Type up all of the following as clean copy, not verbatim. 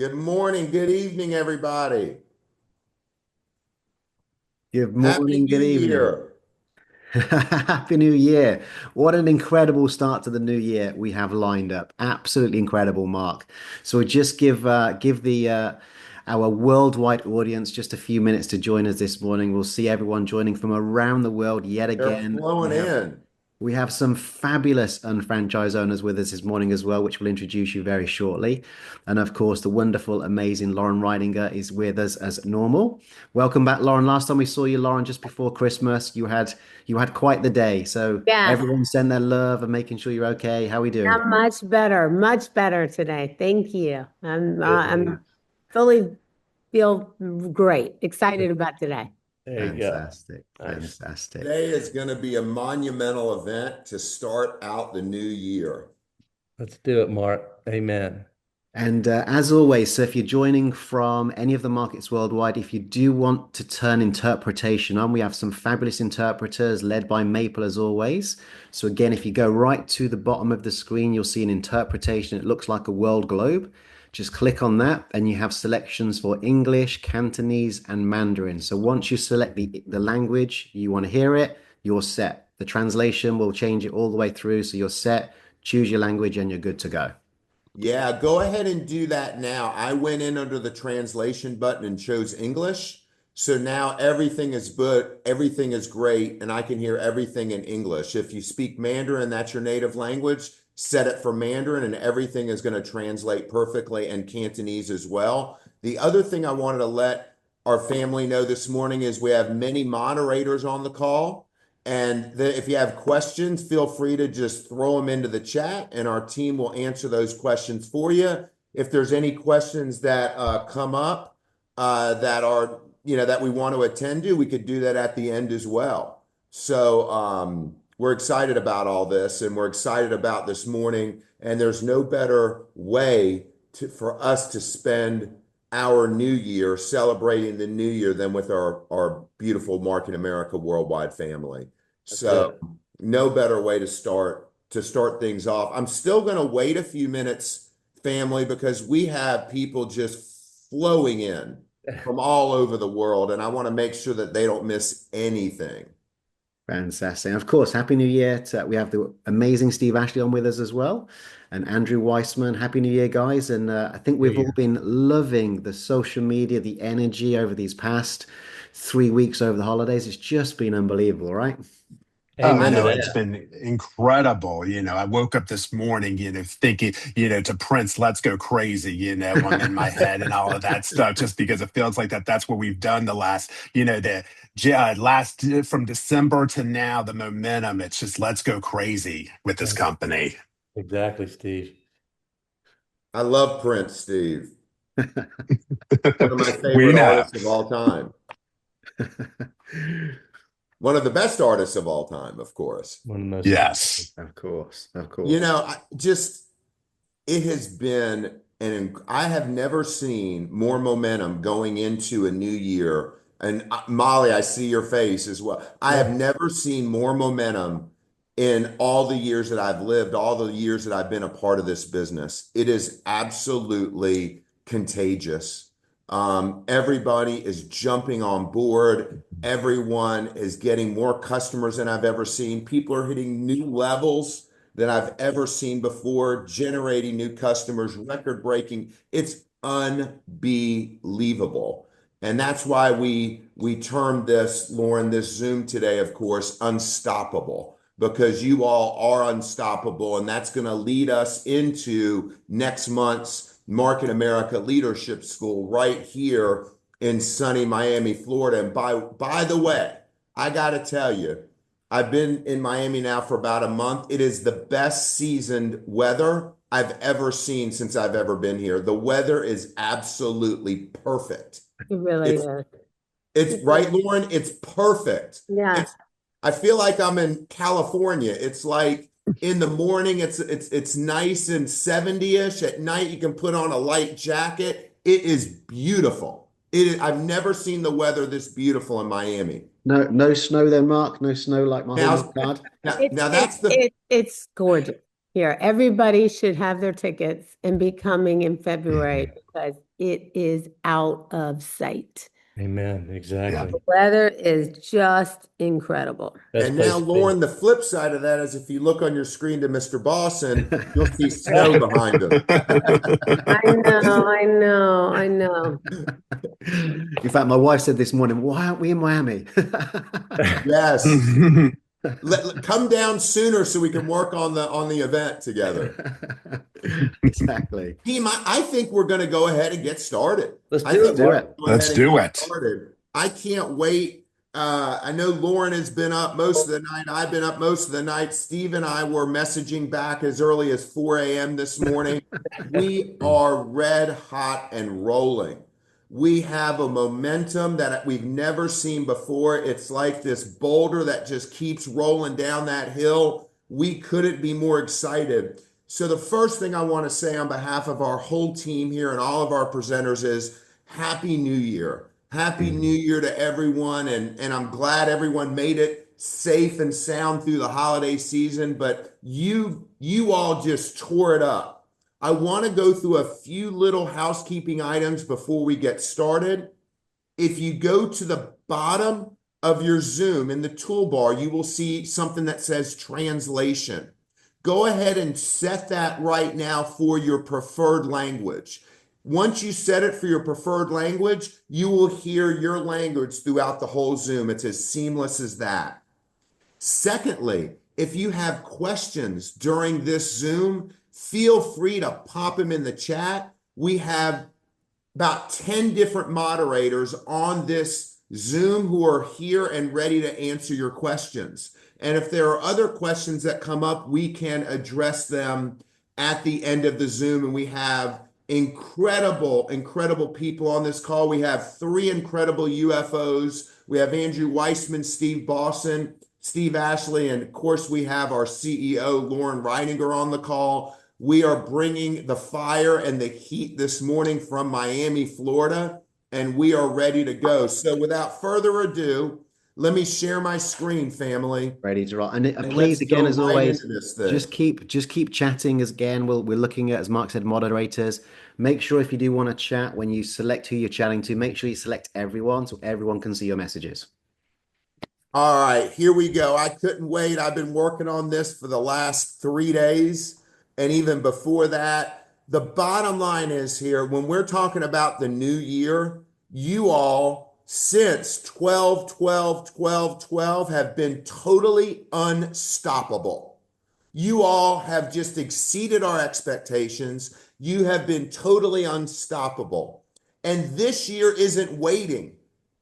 Good morning, good evening, everybody. Good Happy morning, New good evening. Year. Happy New Year. What an incredible start to the new year we have lined up. Absolutely incredible, Mark. So we'll just give the our worldwide audience just a few minutes to join us this morning. We'll see everyone joining from around the world yet They're again. flowing in. We have some fabulous unfranchised owners with us this morning as well, which we'll introduce you very shortly. And of course, the wonderful, amazing Loren Ridinger is with us as normal. Welcome back, Loren. Last time we saw you, Loren, just before Christmas, you had quite the day. So Yes, everyone send their love and making sure you're okay. How are we doing? I'm much better today. Thank you. Good to I'm hear. fully feel great, excited about today. There you go. Fantastic, Nice. fantastic. Today is going to be a monumental event to start out the new year. Let's do it, Mark. Amen. And as always, so if you're joining from any of the markets worldwide, if you do want to turn interpretation on, we have some fabulous interpreters led by Maple as always. So again, if you go right to the bottom of the screen, you'll see an interpretation. It looks like a world globe. Just click on that and you have selections for English, Cantonese, and Mandarin. So once you select the language you want to hear it, you're set. The translation will change it all the way through. So you're set, choose your language, and you're good to go. Yeah, go ahead and do that now. I went in under the translation button and chose English. So now everything is great, and I can hear everything in English. If you speak Mandarin, that's your native language, set it for Mandarin, and everything is going to translate perfectly, and Cantonese as well. The other thing I wanted to let our family know this morning is we have many moderators on the call. And if you have questions, feel free to just throw them into the chat and our team will answer those questions for you. If there's any questions that come up that we want to attend to, we could do that at the end as well. So we're excited about all this and we're excited about this morning. And there's no better way for us to spend our new year celebrating the new year than with our beautiful Mark in America worldwide family. That's So it. no better way to start things off. I'm still going to wait a few minutes, family, because we have people just flowing in from all over the world, and I want to make sure that they don't miss anything. Fantastic. And of course, Happy New Year we have the amazing Steve Ashley on with us as well, and Andrew Weissman. Happy New Year, guys. And I think New we've all Year. been loving the social media, the energy over these past 3 weeks over the holidays. It's just been unbelievable, right? Oh, I Amen to know. it's that. been incredible. I woke up this morning, thinking, to Prince, let's go crazy, I'm in my head and all of that stuff, just because it feels like that's what we've done the last, last from December to now, the momentum, it's just let's go crazy with this That's company. exactly, Steve. I love Prince, Steve. One of my We favorite know. artists of all time. One of the best artists of all time, of course. One of the most. Yes. Of course, of You course. know, it has been, and I have never seen more momentum going into a new year. And Molly, I see your face as well. I have Yeah. never seen more momentum in all the years that I've lived, all the years that I've been a part of this business. It is absolutely contagious. Everybody is jumping on board. Everyone is getting more customers than I've ever seen. People are hitting new levels than I've ever seen before, generating new customers, record breaking. It's unbelievable. And that's why we termed this, Loren, this Zoom today, of course, unstoppable, because you all are unstoppable. And that's going to lead us into next month's Market America Leadership School right here in sunny Miami, Florida. And by the way, I got to tell you, I've been in Miami now for about a month. It is the best seasoned weather I've ever seen since I've ever been here. The weather is absolutely perfect. It really It's is. it's right, Lauren. It's perfect. Yeah, It's I feel like I'm in California. It's like in the morning, it's nice and 70-ish. At night, you can put on a light jacket. It is beautiful. I've never seen the weather this beautiful in Miami. No, no snow then, Mark. No snow like my hallmark Now, card. now, it's now it, that's the it it's gorgeous. Here, everybody should have their tickets and be coming in February because it is out of sight. Amen. Exactly. The weather is just incredible. Best And place now, to be. Lauren, the flip side of that is if you look on your screen to Mr. Bosson, you'll see snow behind him. I know. In fact, my wife said this morning, why aren't we in Miami? Yes. Come down sooner so we can work on the event together. Exactly. Team, I think we're going to go ahead and get started. Let's I do think it, Do we're Marc. it. gonna go Let's ahead and do get it. started. I can't wait. I know Loren has been up most of the night. I've been up most of the night. Steve and I were messaging back as early as 4 a.m. this morning. We are red hot and rolling. We have a momentum that we've never seen before. It's like this boulder that just keeps rolling down that hill. We couldn't be more excited. So the first thing I want to say on behalf of our whole team here and all of our presenters is Happy New Year. Happy New Year to everyone. And I'm glad everyone made it safe and sound through the holiday season, but you all just tore it up. I want to go through a few little housekeeping items before we get started. If you go to the bottom of your Zoom in the toolbar, you will see something that says translation. Go ahead and set that right now for your preferred language. Once you set it for your preferred language, you will hear your language throughout the whole Zoom. It's as seamless as that. Secondly, if you have questions during this Zoom, feel free to pop them in the chat. We have about 10 different moderators on this Zoom who are here and ready to answer your questions. And if there are other questions that come up, we can address them at the end of the Zoom. And we have incredible people on this call. We have 3 incredible UFOs. We have Andrew Weissman, Steve Bosson, Steve Ashley, and of course we have our CEO, Loren Reininger, on the call. We are bringing the fire and the heat this morning from Miami, Florida, and we are ready to go. So without further ado, let me share my screen, family. Ready to roll. And And please, let's again, go as right always, into this thing. just keep chatting. As again, we're looking at, as Mark said, moderators. Make sure if you do want to chat, when you select who you're chatting to, make sure you select everyone so everyone can see your messages. All right, here we go. I couldn't wait. I've been working on this for the last 3 days. And even before that, the bottom line is here, when we're talking about the new year, you all, since 12/12/12/12, have been totally unstoppable. You all have just exceeded our expectations. You have been totally unstoppable. And this year isn't waiting.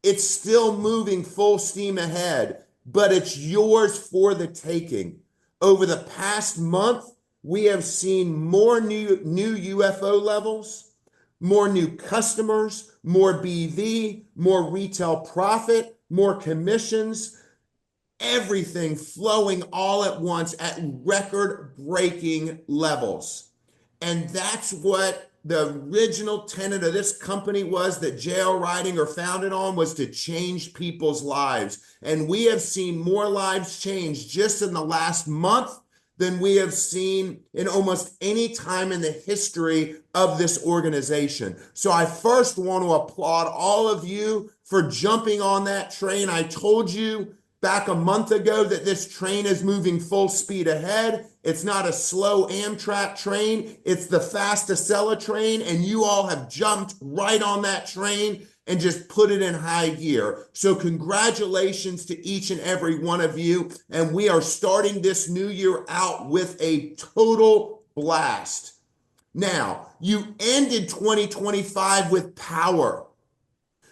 It's still moving full steam ahead, but it's yours for the taking. Over the past month, we have seen more new UFO levels, more new customers, more BV, more retail profit, more commissions, everything flowing all at once at record-breaking levels. And that's what the original tenet of this company was, that J.L. Reidinger founded on, was to change people's lives. And we have seen more lives change just in the last month than we have seen in almost any time in the history of this organization. So I first want to applaud all of you for jumping on that train. I told you back a month ago that this train is moving full speed ahead. It's not a slow Amtrak train. It's the fast Acela train, and you all have jumped right on that train and just put it in high gear. So congratulations to each and every one of you. And we are starting this new year out with a total blast. Now, you ended 2025 with power.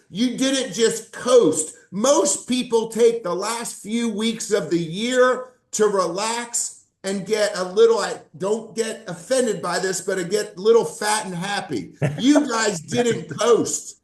You didn't just coast. Most people take the last few weeks of the year to relax and get a little, don't get offended by this, but get a little fat and happy. You guys didn't coast.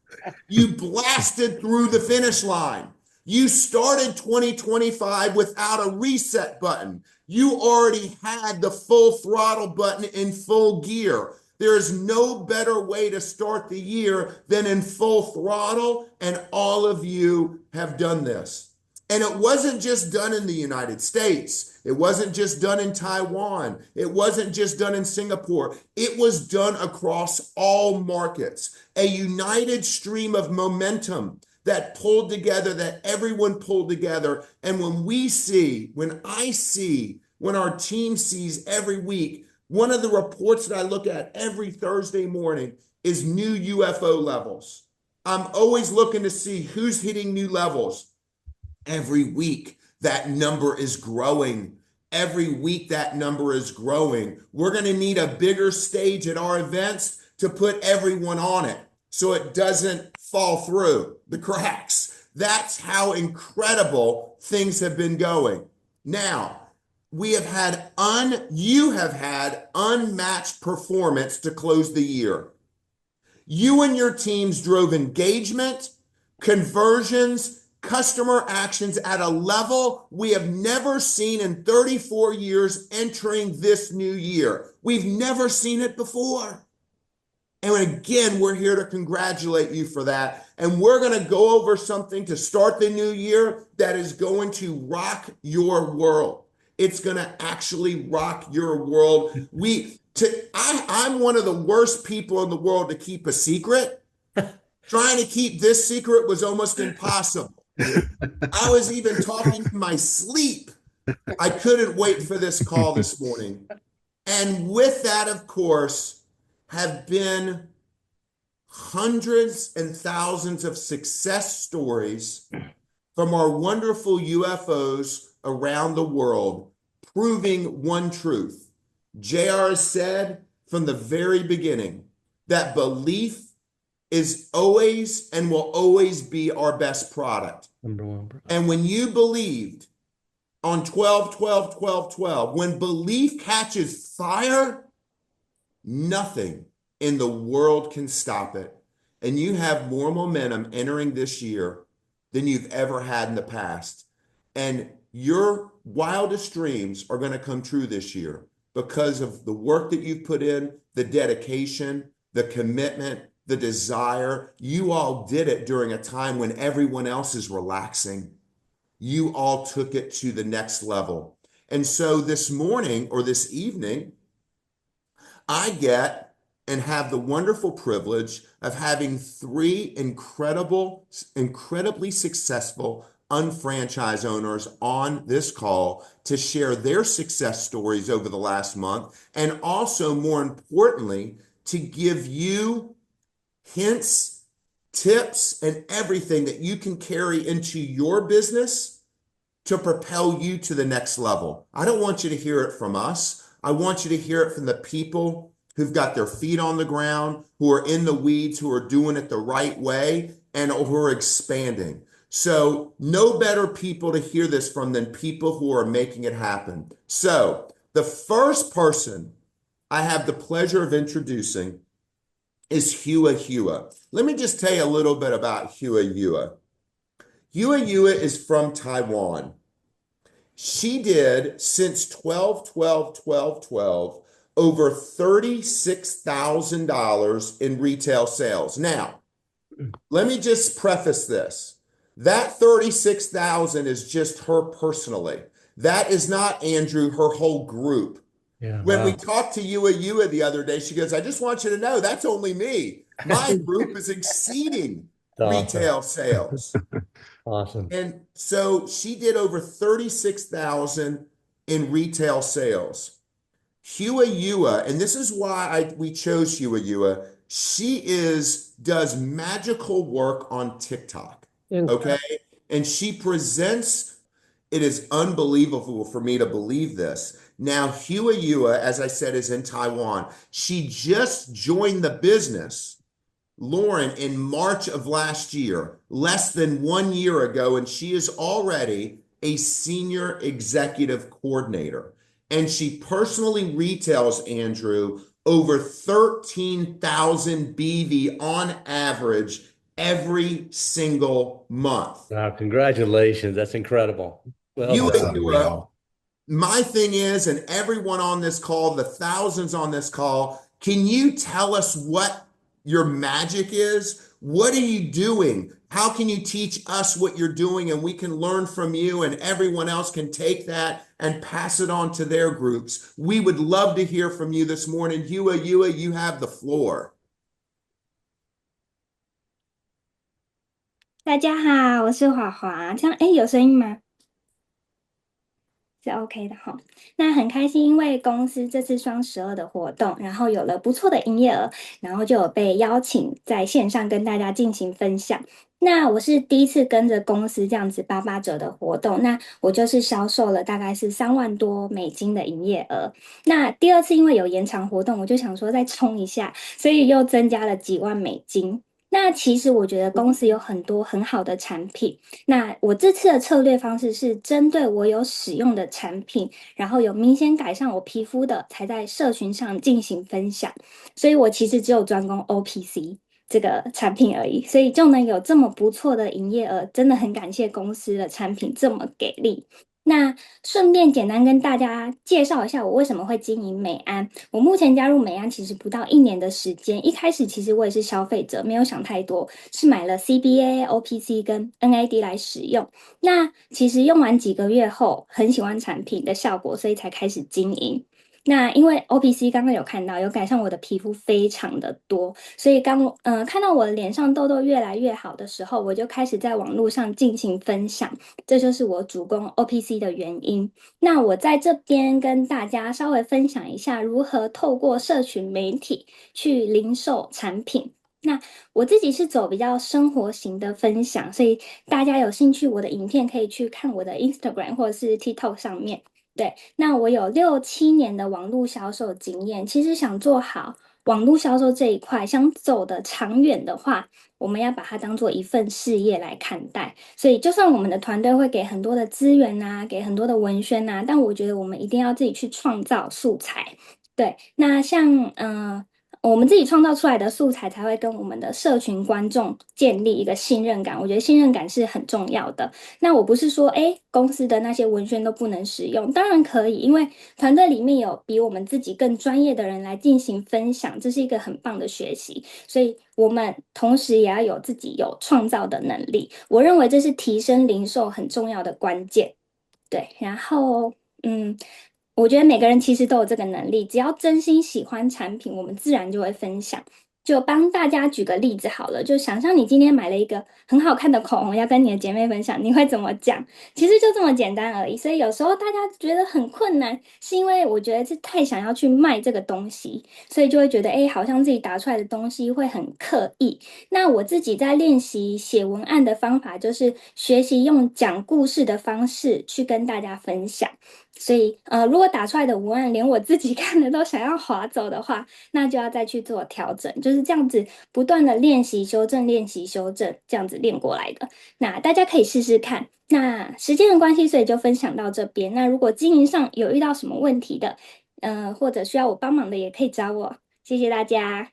You blasted through the finish line. You started 2025 without a reset button. You already had the full throttle button in full gear. There is no better way to start the year than in full throttle, and all of you have done this. And it wasn't just done in the United States. It wasn't just done in Taiwan. It wasn't just done in Singapore. It was done across all markets. A united stream of momentum that pulled together, that everyone pulled together. And when our team sees every week, one of the reports that I look at every Thursday morning is new UFO levels. I'm always looking to see who's hitting new levels. Every week, that number is growing. Every week, that number is growing. We're going to need a bigger stage at our events to put everyone on it so it doesn't fall through the cracks. That's how incredible things have been going. Now, you have had unmatched performance to close the year. You and your teams drove engagement, conversions, customer actions at a level we have never seen in 34 years entering this new year. We've never seen it before. And again, we're here to congratulate you for that. And we're going to go over something to start the new year that is going to rock your world. It's going to actually rock your world. I'm one of the worst people in the world to keep a secret. Trying to keep this secret was almost impossible. I was even talking in my sleep. I couldn't wait for this call this morning. And with that, of course, have been hundreds and thousands of success stories from our wonderful UFOs around the world, proving one truth. JR has said from the very beginning that belief is always and will always be our best product. Number one, bro. And when you believed on 12, 12, 12, 12, when belief catches fire, nothing in the world can stop it. And you have more momentum entering this year than you've ever had in the past. And your wildest dreams are going to come true this year because of the work that you've put in, the dedication, the commitment, the desire. You all did it during a time when everyone else is relaxing. You all took it to the next level. And so this morning or this evening, I get and have the wonderful privilege of having three incredibly successful unfranchised owners on this call to share their success stories over the last month, and also, more importantly, to give you hints, tips, and everything that you can carry into your business to propel you to the next level. I don't want you to hear it from us. I want you to hear it from the people who've got their feet on the ground, who are in the weeds, who are doing it the right way, and who are expanding. So no better people to hear this from than people who are making it happen. So the first person I have the pleasure of introducing is Hua. Let me just tell you a little bit about Hua. Hua is from Taiwan. She did, since 12/12/12/12, over $36,000 in retail sales. Now, let me just preface this. That 36,000 is just her personally. That is not Andrew, her whole group. Yeah, When we wow. talked to Yua the other day, she goes, I just want you to know that's only me. My group is exceeding Awesome. retail sales. Awesome. And so she did over 36,000 in retail sales. Hua, and this is why we chose Hua. She does magical work on TikTok. Okay. And she presents, it is unbelievable for me to believe this. Now, Hua, as I said, is in Taiwan. She just joined the business, Loren, in March of last year, less than 1 year ago, and she is already a senior executive coordinator. And she personally retails, Andrew, over 13,000 BV on average every single month. Wow, congratulations. That's incredible. Well That's done. unreal. My thing is, and everyone on this call, the thousands on this call, can you tell us what your magic is? What are you doing? How can you teach us what you're doing and we can learn from you and everyone else can take that and pass it on to their groups? We would love to hear from you this morning. Yua, you have the floor.大家好，我是华华。这样，有声音吗？是 OK 的哈。那很开心，因为公司这次双12的活动，然后有了不错的营业额，然后就有被邀请在线上跟大家进行分享。那我是第一次跟着公司这样子88折的活动，那我就是销售了大概是$30,000的营业额。那第二次因为有延长活动，我就想说再冲一下，所以又增加了几万美金。那其实我觉得公司有很多很好的产品，那我这次的策略方式是针对我有使用的产品，然后有明显改善我皮肤的，才在社群上进行分享。所以我其实只有专攻 OPC 这个产品而已，所以就能有这么不错的营业额，真的很感谢公司的产品这么给力。那顺便简单跟大家介绍一下我为什么会经营美安。我目前加入美安其实不到1年的时间，一开始其实我也是消费者，没有想太多，是买了 CBA、OPC 跟 NAD 来使用。那其实用完几个月后，很喜欢产品的效果，所以才开始经营。那因为 OPC 刚刚有看到有改善我的皮肤非常的多，所以看到我的脸上痘痘越来越好的时候，我就开始在网络上进行分享，这就是我主攻 OPC 的原因。那我在这边跟大家稍微分享一下如何透过社群媒体去零售产品。那我自己是走比较生活型的分享，所以大家有兴趣我的影片可以去看我的 Instagram 或者是 TikTok 上面。对，那我有6-7年的网络销售经验，其实想做好网络销售这一块，想走的长远的话，我们要把它当做一份事业来看待。所以，就算我们的团队会给很多的资源啊，给很多的文宣啊，但我觉得我们一定要自己去创造素材。对，那像我们自己创造出来的素材才会跟我们的社群观众建立一个信任感。我觉得信任感是很重要的。那我不是说，公司的那些文宣都不能使用，当然可以，因为团队里面有比我们自己更专业的人来进行分享，这是一个很棒的学习。所以我们同时也要有自己有创造的能力。我认为这是提升零售很重要的关键。对，然后我觉得每个人其实都有这个能力，只要真心喜欢产品，我们自然就会分享。就帮大家举个例子好了，就想象你今天买了一个很好看的口红，要跟你的姐妹分享，你会怎么讲？其实就这么简单而已。所以有时候大家觉得很困难，是因为我觉得是太想要去卖这个东西，所以就会觉得好像自己打出来的东西会很刻意。那我自己在练习写文案的方法，就是学习用讲故事的方式去跟大家分享。所以，如果打出来的文案连我自己看了都想要划走的话，那就要再去做调整，就是这样子不断的练习修正，练习修正，这样子练过来的。那大家可以试试看。那时间的关系，所以就分享到这边。那如果经营上有遇到什么问题的，或者需要我帮忙的，也可以找我。谢谢大家。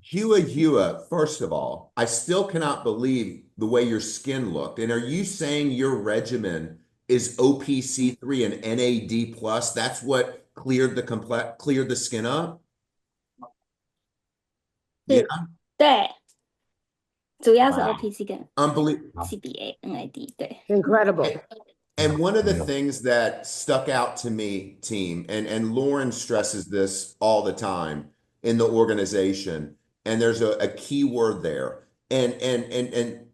Hua, first of all, I still cannot believe the way your skin looked. And are you saying your regimen is OPC3 and NAD plus? That's what cleared the skin up? Yeah, 对，主要是 wow. OPC 跟 Unbelievable. CBA、NAD，对。Incredible. And one of the things that stuck out to me, team, and Loren stresses this all the time in the organization, and there's a key word there. And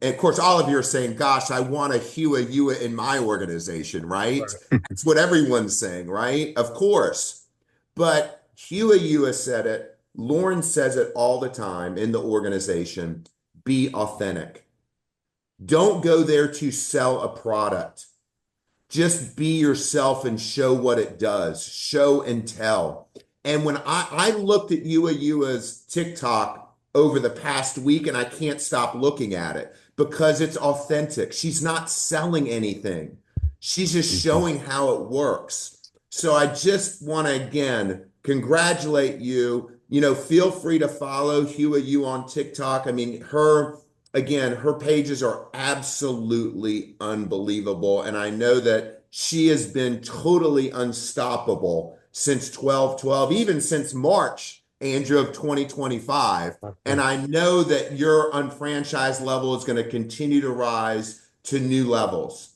of course, all of you are saying, gosh, I want a Hua in my organization, right? It's what everyone's saying, right? Of course. But Hua said it, Loren says it all the time in the organization, be authentic. Don't go there to sell a product. Just be yourself and show what it does. Show and tell. And when I looked at Yua's TikTok over the past week, and I can't stop looking at it because it's authentic. She's not selling anything. She's just showing how it works. So I just want to, again, congratulate you. Feel free to follow Hua on TikTok. I mean, her pages are absolutely unbelievable. And I know that she has been totally unstoppable since 12/12, even since March, Andrew, of 2025. And I know that your unfranchised level is going to continue to rise to new levels.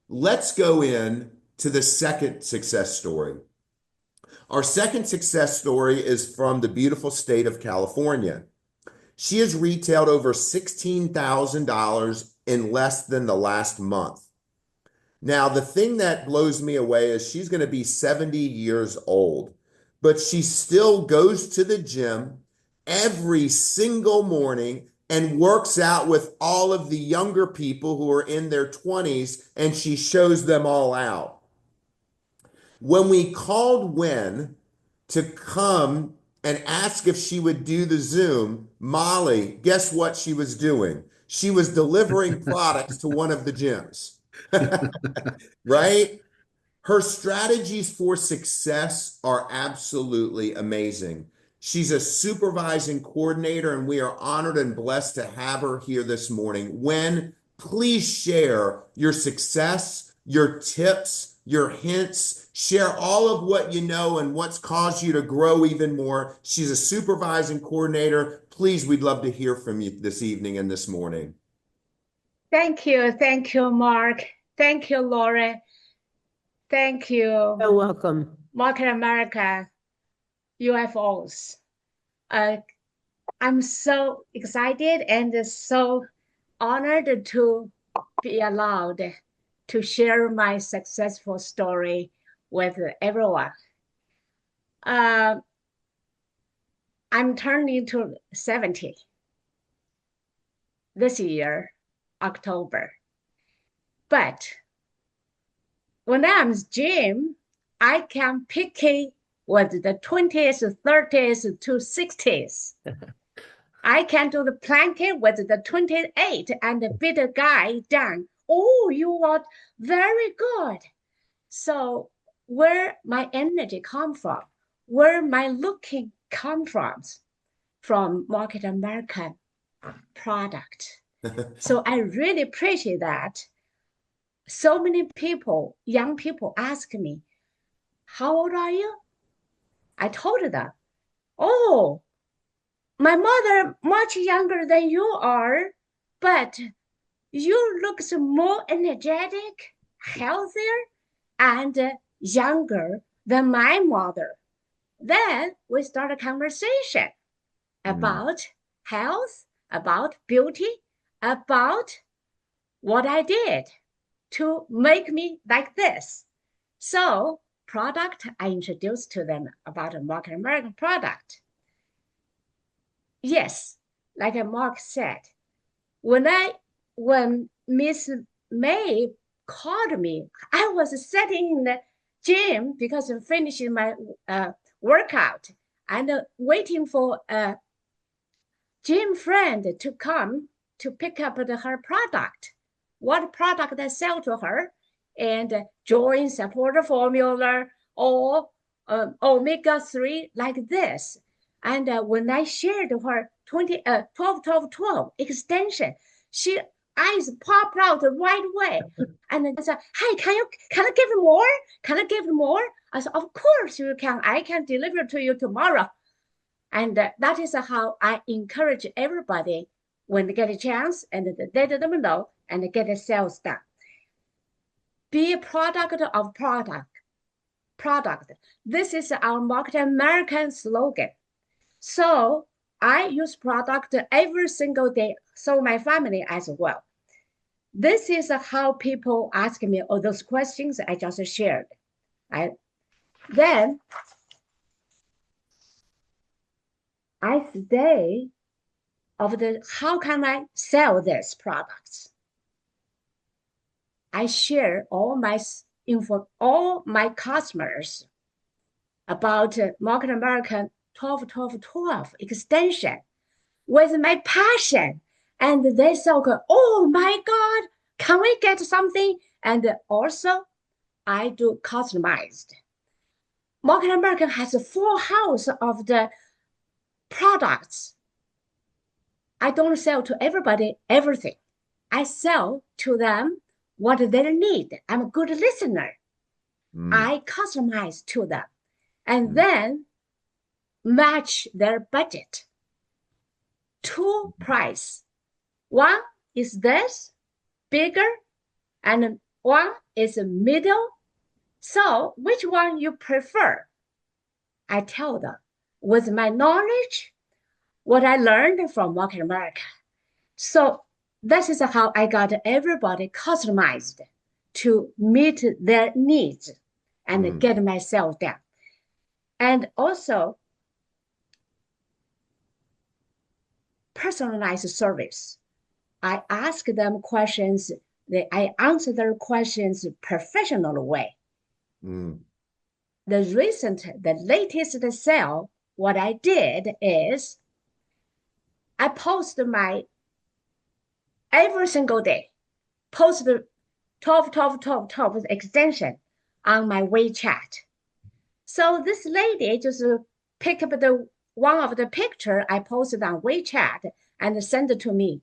Let's go in to the second success story. Our second success story is from the beautiful state of California. She has retailed over $16,000 in less than the last month. Now, the thing that blows me away is she's going to be 70 years old, but she still goes to the gym every single morning and works out with all of the younger people who are in their 20s, and she shows them all out. When we called Wen to come and ask if she would do the Zoom, Molly, guess what she was doing? She was delivering products to one of the gyms. Right? Her strategies for success are absolutely amazing. She's a supervising coordinator, and we are honored and blessed to have her here this morning. Wen, please share your success, your tips, your hints. Share all of what you know and what's caused you to grow even more. She's a supervising coordinator. Please, we'd love to hear from you this evening and this morning. Thank you, Mark. Thank you, Loren. Thank you. You're welcome. Market America, UFOs. I'm so excited and so honored to be allowed to share my successful story with everyone. I'm turning to 70 this year, October. But when I'm gym, I can pick it with the 20s, 30s to 60s. I can do the plank with the 28 and beat a guy down. Oh, you are very good. So where my energy come from, where my looking come from Market American product. So I really appreciate that. So many people, young people ask me, how old are you? I told them, oh, my mother much younger than you are, but you look more energetic, healthier, and younger than my mother. Then we start a conversation about health, about beauty, about what I did to make me like this. So product, I introduced to them about a Market American product. Yes, like Mark said, when Miss May called me, I was sitting in the gym because I'm finishing my workout and waiting for a gym friend to come to pick up her product. What product I sell to her, and join support formula or omega-3 like this. And when I shared her 12-12-12 extension, she eyes popped out the right way. And I said, hey, can I give more? Can I give more? I said, of course you can. I can deliver to you tomorrow. And that is how I encourage everybody when they get a chance and let them know and get the sales done. Be a product of product. This is our Market American slogan. So I use product every single day, so my family as well. This is how people ask me all those questions I just shared. Then I say of how can I sell these products? I share all my info, all my customers about Market American 12-12-12 extension with my passion. And they say, oh my God, can we get something? And also I do customized. Market American has a full house of the products. I don't sell to everybody everything. I sell to them what they need. I'm a good listener. I customize to them. and then match their budget. Two price. One is this, bigger, and one is middle. So which one you prefer? I tell them with my knowledge, what I learned from Marc and Marc. So this is how I got everybody customized to meet their needs and get myself down. And also personalized service. I ask them questions, I answer their questions professional way. The latest sale, what I did is I post my every single day, post the 12 extension on my WeChat. So this lady just pick up the one of the picture I posted on WeChat and send it to me.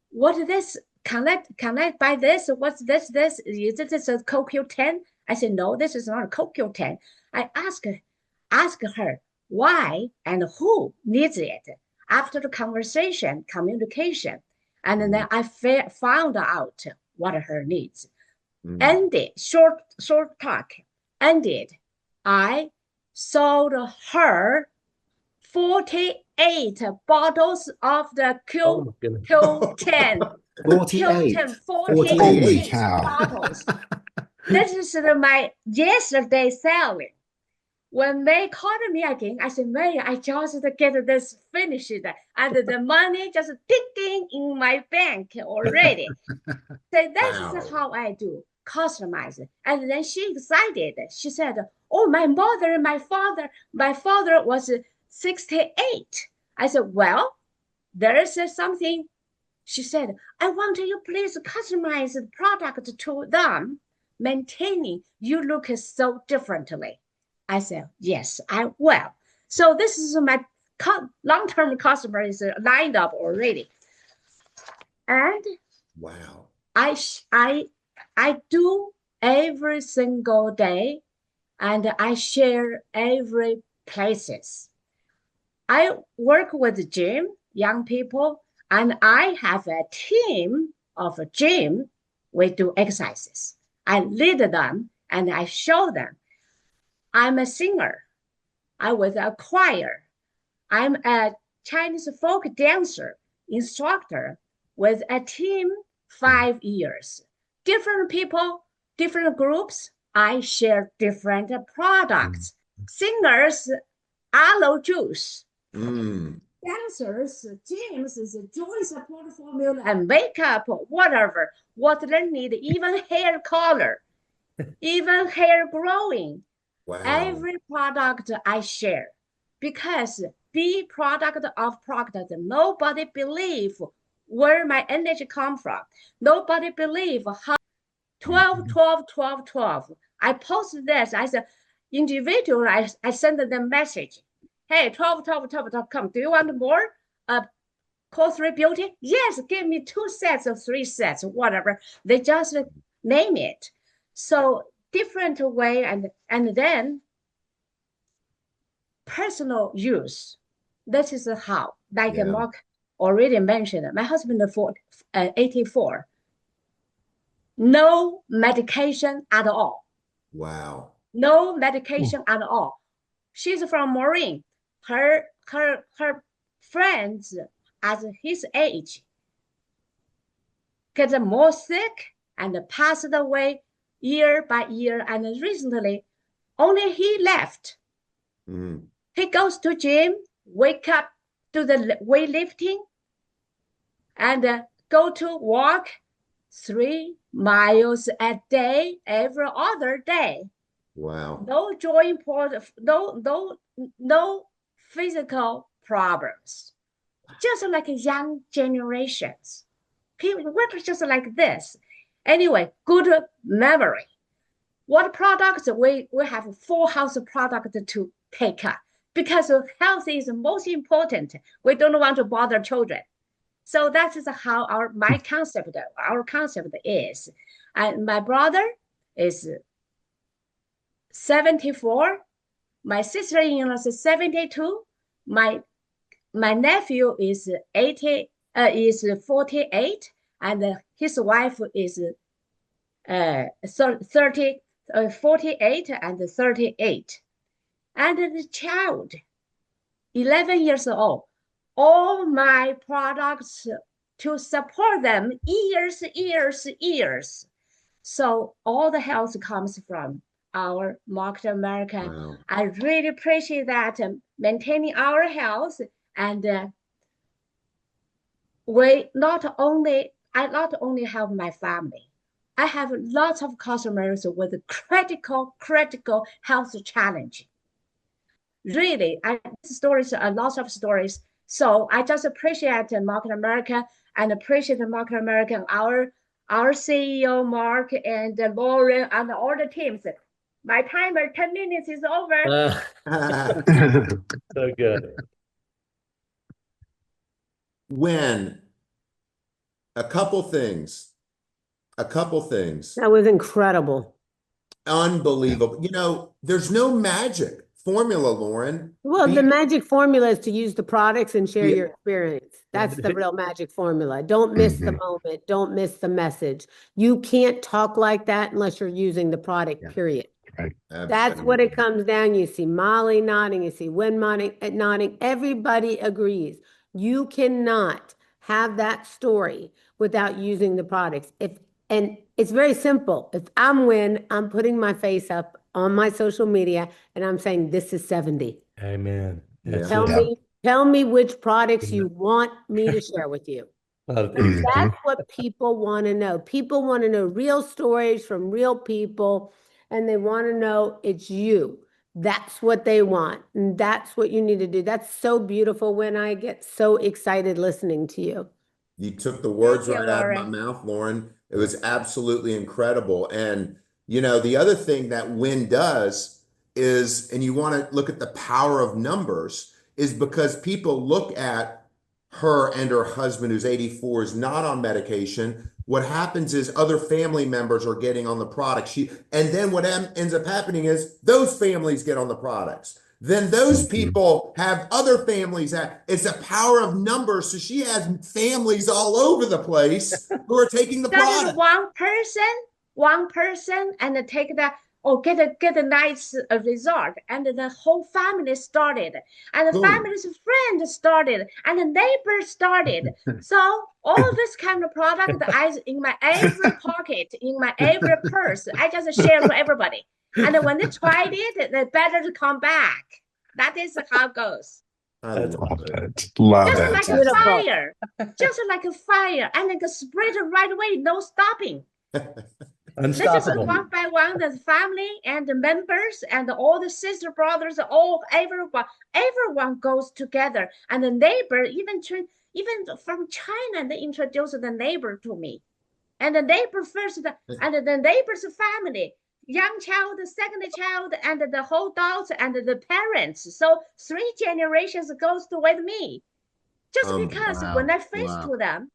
What is this? Can I buy this? What's this? Is this a CoQ10? I said, no, this is not a CoQ10. I ask her why and who needs it. After the conversation, communication, and then I found out what her needs. Ended, short talk, ended. I sold her 48 bottles of the Q10. 48. 48 Holy cow. bottles. This is my yesterday selling. When they called me again, I said, Mary, I just get this finished and the money just ticking in my bank already. So this is how I do, customize it. And then she excited. She said, oh, my father was 68. I said, well, there is something. She said, I want you please customize the product to them, maintaining you look so differently. I said, yes, I will. So this is my long-term customer is lined up already. And wow, I do every single day, and I share every places. I work with gym, young people, and I have a team of a gym. We do exercises. I lead them and I show them. I'm a singer. I was a choir. I'm a Chinese folk dancer instructor with a team 5 years. Different people, different groups. I share different products. Singers, aloe juice. Dancers, gyms, joint support formula, and makeup, whatever, what they need, even hair color, even hair growing. wow. Every product I share, because be product of product, nobody believe where my energy come from. Nobody believe how 12. I post this. I said, individual, I send them message. Hey, 12, come. Do you want more? Core 3 beauty? Yes, give me 2 sets or 3 sets, whatever. They just name it. So different way, and then personal use. This is how, like Marc already mentioned, my husband is 84. No medication at all. Wow. No medication at all. She's from Marine. Her friends at his age get more sick and passed away year by year. And recently, only he left. He goes to gym, wake up, do the weightlifting, and go to walk 3 miles a day, every other day. Wow. No joint no physical problems. Just like young generations. People we're just like this. Anyway, good memory. What products we have 4 house products to take up because health is most important. We don't want to bother children. So that is how our concept is. And my brother is 74. My sister-in-law is 72. My nephew is 48, and his wife is 48 and 38. And the child, 11 years old. All my products to support them years. So all the health comes from our Market America. Wow. I really appreciate that, maintaining our health. And I not only help my family, I have lots of customers with critical health challenge. Really, stories are lots of stories. So I just appreciate Market America and appreciate Market America and our CEO Marc and Loren and all the teams. My timer 10 minutes is over. So good. When a couple things. That was incredible. Unbelievable. You know, there's no magic formula, Loren. Well, the magic formula is to use the products and share Yeah. your experience. That's the real magic formula. Don't miss the moment. Don't miss the message. You can't talk like that unless you're using the product, period. That's what it comes down. You see Molly nodding, you see Wynn nodding. Everybody agrees. You cannot have that story without using the products. And it's very simple. If I'm Wynn, I'm putting my face up on my social media and I'm saying this is 70. Amen. That's Yeah. it. Tell me which products you want me to share with you. And that's what people want to know. People want to know real stories from real people, and they want to know it's you. That's what they want. And that's what you need to do. That's so beautiful when I get so excited listening to you. You took the words Thank you, right out of my Loren. mouth, Loren. It was absolutely incredible. And, you know, the other thing that Wynn does is, and you want to look at the power of numbers, is because people look at her and her husband, who's 84, is not on medication. What happens is other family members are getting on the product. And then what ends up happening is those families get on the products. Then those people have other families. It's a power of numbers. So she has families all over the place who are taking the That is product. one person, and take that get a nice result, and the whole family started, and the Boom. family's friend started, and the neighbor started. So all this kind of product I in my every pocket, in my every purse, I just share to everybody. And when they tried it, they better to come back. That is how it goes. I That's love Love it. it. Love Just it. like a Beautiful. fire, just like a fire, and it spread right away, no stopping. This is Unstoppable. one by one, the family and the members and all the sister brothers, everyone goes together. And the neighbor, even from China, they introduced the neighbor to me. And the neighbor first, and the neighbor's family, young child, second child, and the whole dogs and the parents. So 3 generations goes with me. Just because when I face to them,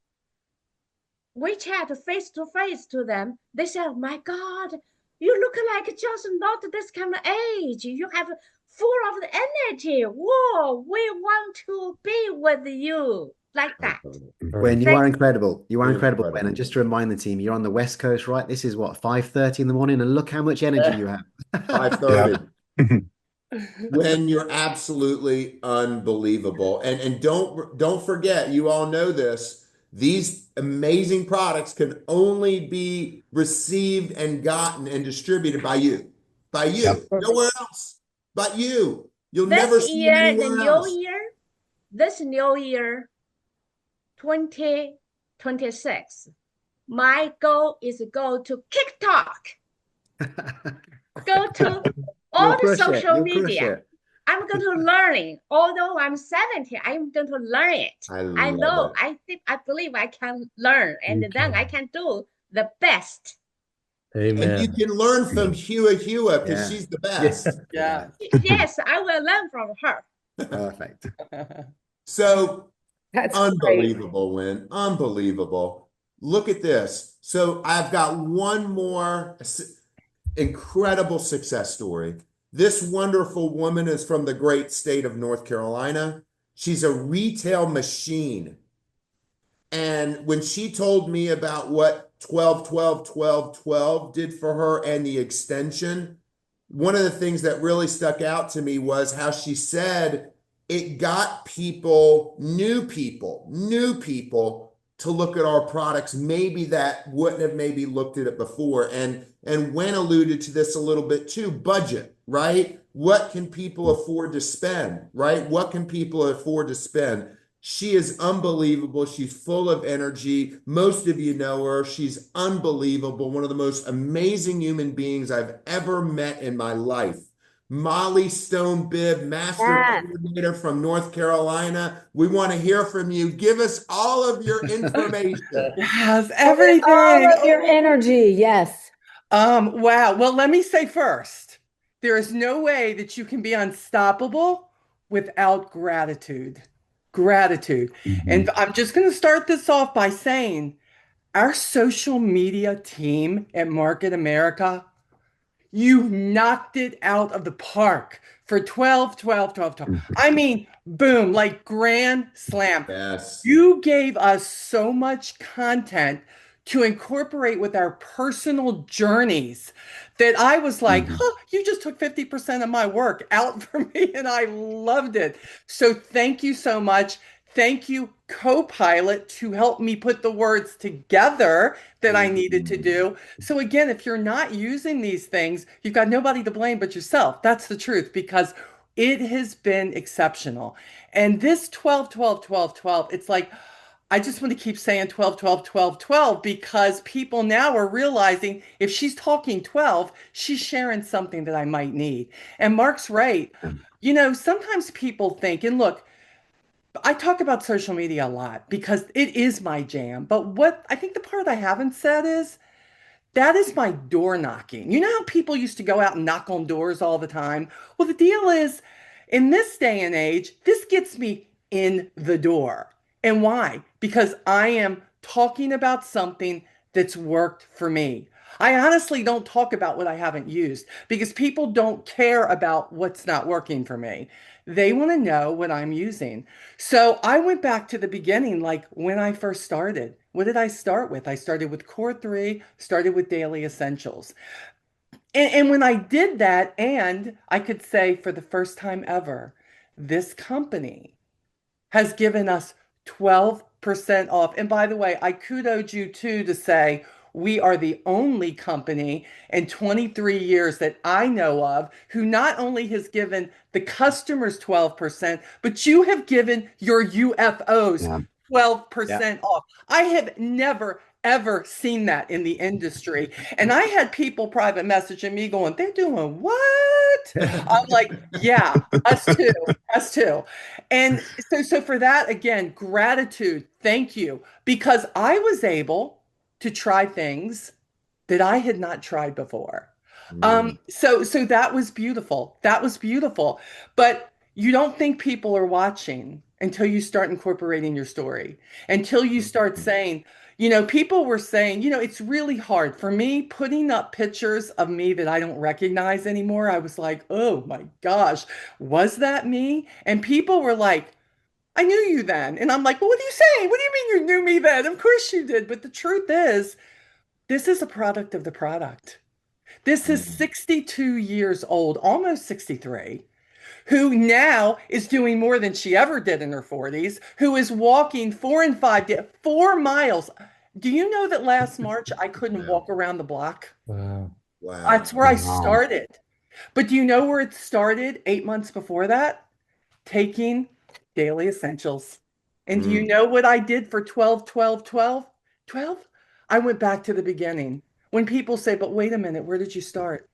we chat face to face to them, they say, oh my God, you look like just not this kind of age. You have full of the energy. Whoa, we want to be with you. Like that. Wynn, you are incredible. You are You're incredible, Wynn. incredible. And just to remind the team, you're on the West Coast, right? This is what, 5:30 in the morning, and look how much energy you have. 5:30. When you're absolutely unbelievable. And don't forget, you all know this, these amazing products can only be received and gotten and distributed by you. By you. Yep. Nowhere else but you. You'll This never see year, it the anywhere new else. year, 2026, my goal is to go to TikTok, go to all You'll the crush it. social You'll crush media. it. I'm going to learn it. Although I'm 70, I'm going to learn it. I love know, it. I believe I can learn, and then I can do the best. And you Amen. can learn from Hua because Yeah. she's the best. Yeah. Yes, I will learn from her. Perfect. So That's unbelievable, Wynn. Unbelievable. Look at this. So I've got one more incredible success story. This wonderful woman is from the great state of North Carolina. She's a retail machine. And when she told me about what 12, 12, 12, 12 did for her and the extension, one of the things that really stuck out to me was how she said it got people, new people to look at our products, maybe that wouldn't have maybe looked at it before. And Wen alluded to this a little bit too, budget, right? What can people afford to spend, right? What can people afford to spend? She is unbelievable. She's full of energy. Most of you know her. She's unbelievable. One of the most amazing human beings I've ever met in my life. Molly Stone Bibb, Master Coordinator from North Carolina. We want to hear from you. Give us all of your information. Yes, everything. All of your energy, yes. Wow. Well, let me say first, there is no way that you can be unstoppable without gratitude. Gratitude. And I'm just going to start this off by saying our social media team at Market America, you knocked it out of the park for 12, 12, 12, 12. I mean, boom, like grand slam. Yes. You gave us so much content to incorporate with our personal journeys that I was like, huh, you just took 50% of my work out for me, and I loved it. So thank you so much. Thank you, Copilot, to help me put the words together that I needed to do. So again, if you're not using these things, you've got nobody to blame but yourself. That's the truth, because it has been exceptional. And this 12, 12, 12, 12, it's like, I just want to keep saying 12, 12, 12, 12, because people now are realizing if she's talking 12, she's sharing something that I might need. And Mark's right. You know, sometimes people think, and look, I talk about social media a lot because it is my jam. But what I think the part I haven't said is that is my door knocking. You know how people used to go out and knock on doors all the time? Well, the deal is, in this day and age, this gets me in the door. And why? Because I am talking about something that's worked for me. I honestly don't talk about what I haven't used because people don't care about what's not working for me. They want to know what I'm using. So I went back to the beginning, like when I first started. What did I start with? I started with Core 3, started with Daily Essentials. And when I did that, and I could say for the first time ever, this company has given us 12% off. And by the way, I kudoed you too to say we are the only company in 23 years that I know of who not only has given the customers 12%, but you have given your UFOs 12% off. I have never, ever seen that in the industry. And I had people private messaging me going, they're doing what? I'm like, yeah, us too. And so for that, again, gratitude, thank you, because I was able to try things that I had not tried before. So that was beautiful. That was beautiful. But you don't think people are watching until you start incorporating your story, until you start saying, you know, people were saying, you know, it's really hard for me putting up pictures of me that I don't recognize anymore. I was like, oh my gosh, was that me? And people were like, I knew you then. And I'm like, well, what are you saying? What do you mean you knew me then? Of course you did. But the truth is, this is a product of the product. This is 62 years old, almost 63, who now is doing more than she ever did in her 40s, who is walking 4 miles. Do you know that last March I couldn't walk around the block? Wow. Wow. That's where I started. But do you know where it started 8 months before that? Taking Daily Essentials. And do you know what I did for 12, 12, 12? 12? I went back to the beginning. When people say, but wait a minute, where did you start?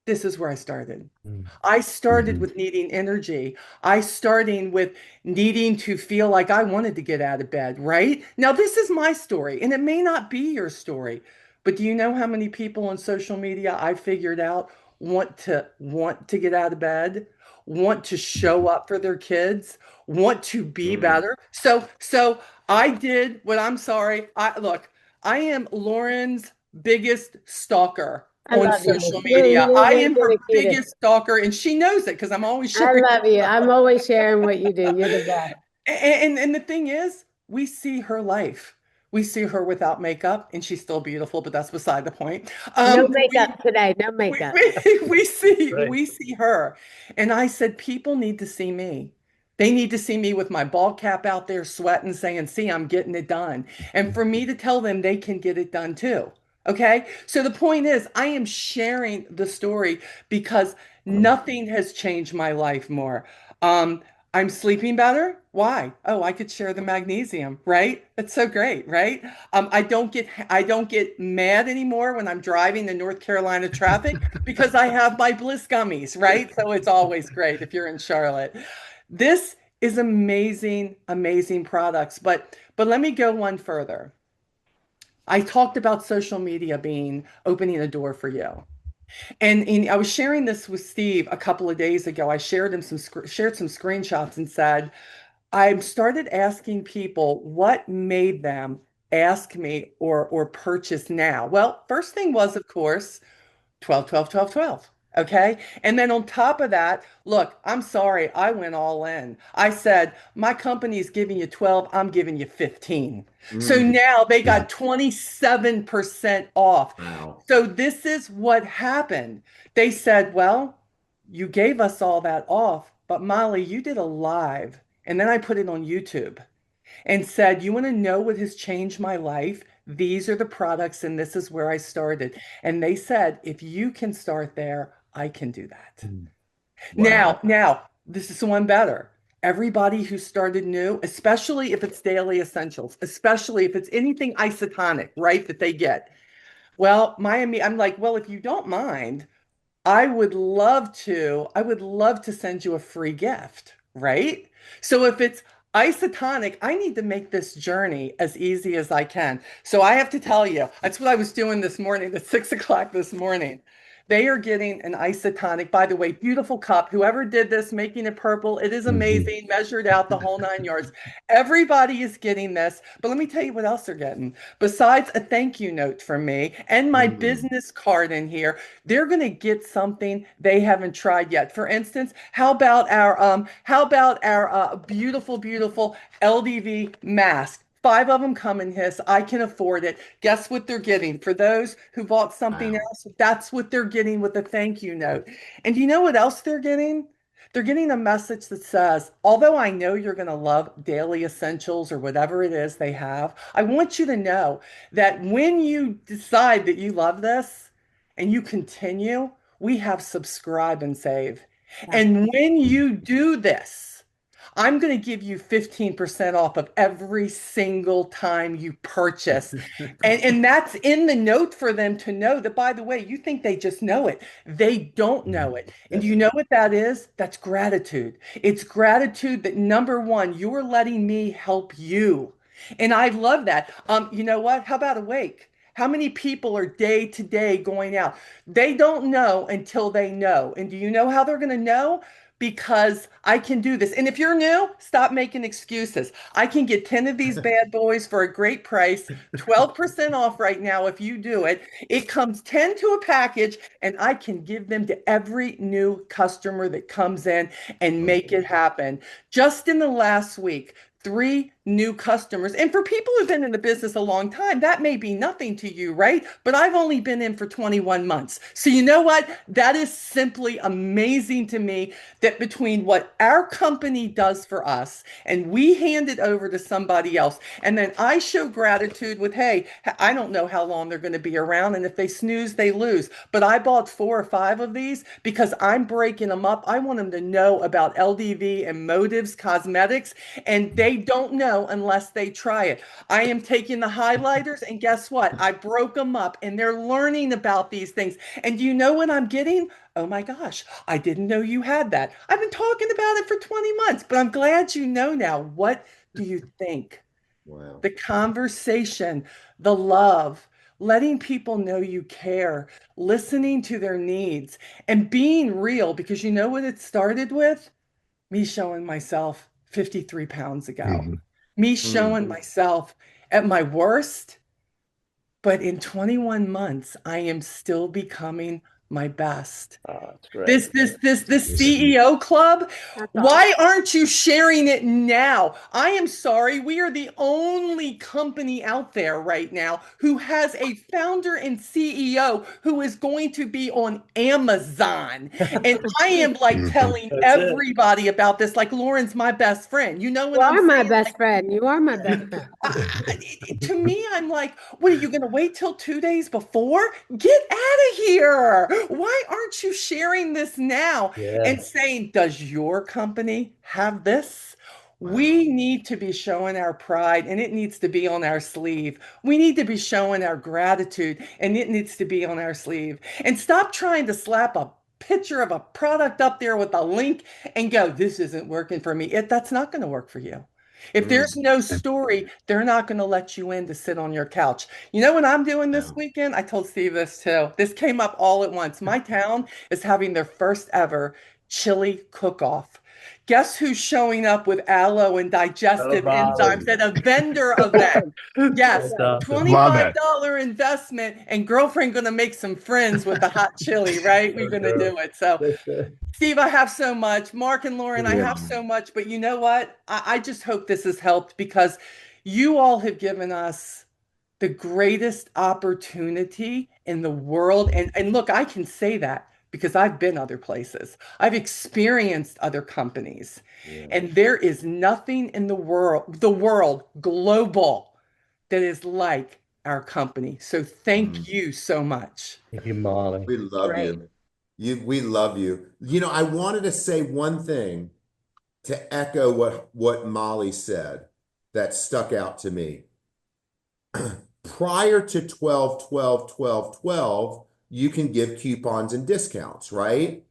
This is where I started. I started with needing energy. I starting with needing to feel like I wanted to get out of bed, right? Now, this is my story, and it may not be your story, but do you know how many people on social media I figured out want to get out of bed, want to show up for their kids, want to be better? So I did what I'm sorry. I am Loren's biggest stalker. I on love you. social media. I am You're her the cutest. biggest stalker, and she knows it because I'm always I sharing. love you. I'm always sharing what you do. You're the best. And the thing is, we see her life. We see her without makeup, and she's still beautiful, but that's beside the point. No We makeup today. No makeup. Right. we see her. And I said, people need to see me. They need to see me with my ball cap out there sweating, saying, see, I'm getting it done. And for me to tell them they can get it done too. Okay. So the point is, I am sharing the story because nothing has changed my life more. Um, I'm sleeping better. Why? Oh, I could share the magnesium, right? That's so great, right? I don't get mad anymore when I'm driving in North Carolina traffic because I have my Bliss gummies, right? So it's always great if you're in Charlotte. This is amazing, amazing products. But let me go one further. I talked about social media being opening a door for you. And I was sharing this with Steve a couple of days ago. I shared some screenshots and said, I started asking people what made them ask me or purchase now. Well, first thing was, of course, 12, 12, 12, 12. Okay. And then on top of that, look, I'm sorry, I went all in. I said, my company's giving you 12, I'm giving you 15. So now they got 27% off. Wow. So this is what happened. They said, well, you gave us all that off, but Molly, you did a live. And then I put it on YouTube and said, you want to know what has changed my life? These are the products, and this is where I started. And they said, if you can start there, I can do that. Wow. Now, this is one better. Everybody who started new, especially if it's daily essentials, especially if it's anything isotonic, right, that they get. Well, I'm like, well, if you don't mind, I would love to send you a free gift, right? So if it's isotonic, I need to make this journey as easy as I can. So I have to tell you, that's what I was doing this morning at 6 o'clock this morning. They are getting an isotonic, by the way, beautiful cup. Whoever did this, making it purple, it is amazing, measured out the whole 9 yards. Everybody is getting this. But let me tell you what else they're getting. Besides a thank you note from me and my business card in here, they're going to get something they haven't tried yet. For instance, how about our beautiful, beautiful LDV mask? 5 of them come in this. I can afford it. Guess what they're getting? For those who bought something else, that's what they're getting with a thank you note. And you know what else they're getting? They're getting a message that says, although I know you're going to love daily essentials or whatever it is they have, I want you to know that when you decide that you love this and you continue, we have subscribe and save. And when you do this, I'm going to give you 15% off of every single time you purchase. And that's in the note for them to know that, by the way, you think they just know it. They don't know it. And do you know what that is? That's gratitude. It's gratitude that number one, you're letting me help you. And I love that. You know what? How about Awake? How many people are day to day going out? They don't know until they know. And do you know how they're going to know? Because I can do this. And if you're new, stop making excuses. I can get 10 of these bad boys for a great price, 12% off right now if you do it. It comes 10 to a package, and I can give them to every new customer that comes in and make it happen. Just in the last week, 3 new customers. And for people who've been in the business a long time, that may be nothing to you, right? But I've only been in for 21 months. So you know what? That is simply amazing to me that between what our company does for us and we hand it over to somebody else, and then I show gratitude with, hey, I don't know how long they're going to be around. And if they snooze, they lose. But I bought 4 or 5 of these because I'm breaking them up. I want them to know about LDV and Motives Cosmetics, and they don't know unless they try it. I am taking the highlighters, and guess what? I broke them up, and they're learning about these things. And do you know what I'm getting? Oh my gosh, I didn't know you had that. I've been talking about it for 20 months, but I'm glad you know now. What do you think? Wow. The conversation, the love, letting people know you care, listening to their needs, and being real, because you know what it started with? Me showing myself 53 pounds ago, me showing myself at my worst, but in 21 months, I am still becoming my best. Oh, that's great. This CEO club, That's why aren't you sharing it now? I am sorry, we are the only company out there right now who has a founder and CEO who is going to be on Amazon. And I am like telling everybody about this, like Loren's my best friend. You know what I'm saying? You are my best friend. You are my best friend. To me, I'm like, what are you going to wait till 2 days before? Get out of here. Why aren't you sharing this now and saying, does your company have this? We need to be showing our pride and it needs to be on our sleeve. We need to be showing our gratitude and it needs to be on our sleeve. And stop trying to slap a picture of a product up there with a link and go, this isn't working for me. That's not going to work for you. If there's no story, they're not going to let you in to sit on your couch. You know what I'm doing this weekend? I told Steve this too. This came up all at once. My town is having their first ever chili cook-off. Guess who's showing up with aloe and digestive enzymes at a vendor event? Yes, $25 investment, and girlfriend gonna make some friends with the hot chili, right? We're gonna do it. So Steve, I have so much. Marc and Loren, I have so much. But you know what? I just hope this has helped because you all have given us the greatest opportunity in the world. And look, I can say that because I've been other places. I've experienced other companies. And there is nothing in the world global that is like our company. So thank you so much. Thank you, Molly. We love you. We love you. You know, I wanted to say one thing to echo what Molly said that stuck out to me. Prior to 12, 12, 12, 12, you can give coupons and discounts, right?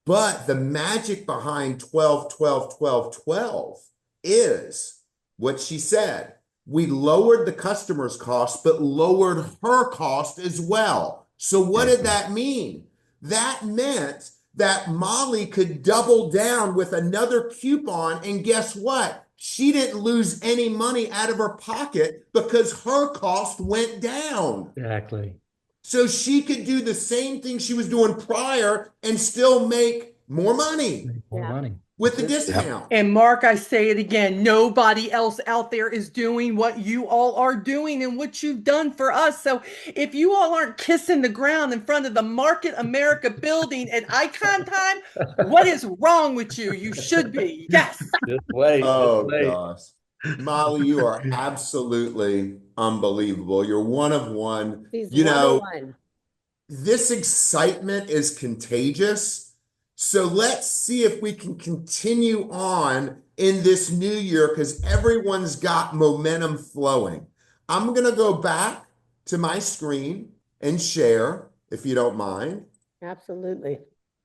But the magic behind 12, 12, 12, 12 is what she said. We lowered the customer's cost, but lowered her cost as well. So what did that mean? That meant that Molly could double down with another coupon, and guess what? She didn't lose any money out of her pocket because her cost went down. Exactly. So she could do the same thing she was doing prior and still make more money. More money. With the discount. And Marc, I say it again, nobody else out there is doing what you all are doing and what you've done for us. So if you all aren't kissing the ground in front of the Market America building at Icon Time, what is wrong with you? You should be. Yes. Just wait. Oh, just wait. gosh. Molly, you are absolutely unbelievable. You're one of one. She's You know, one. this excitement is contagious. So let's see if we can continue on in this new year because everyone's got momentum flowing. I'm going to go back to my screen and share, if you don't mind. Absolutely.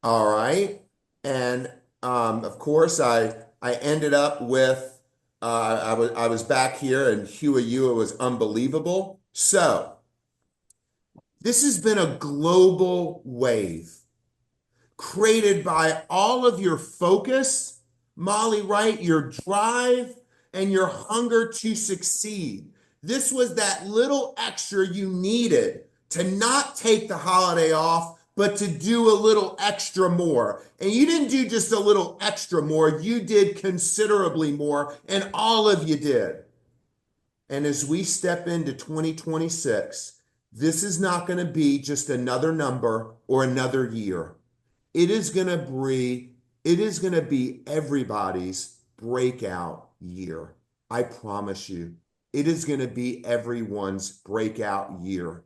All right. And of course, I ended up with, I was back here and Hua Yua was unbelievable. So this has been a global wave created by all of your focus, Molly, right? Your drive and your hunger to succeed. This was that little extra you needed to not take the holiday off, but to do a little extra more. And you didn't do just a little extra more, you did considerably more, and all of you did. And as we step into 2026, this is not going to be just another number or another year. It is going to be everybody's breakout year. I promise you. It is going to be everyone's breakout year.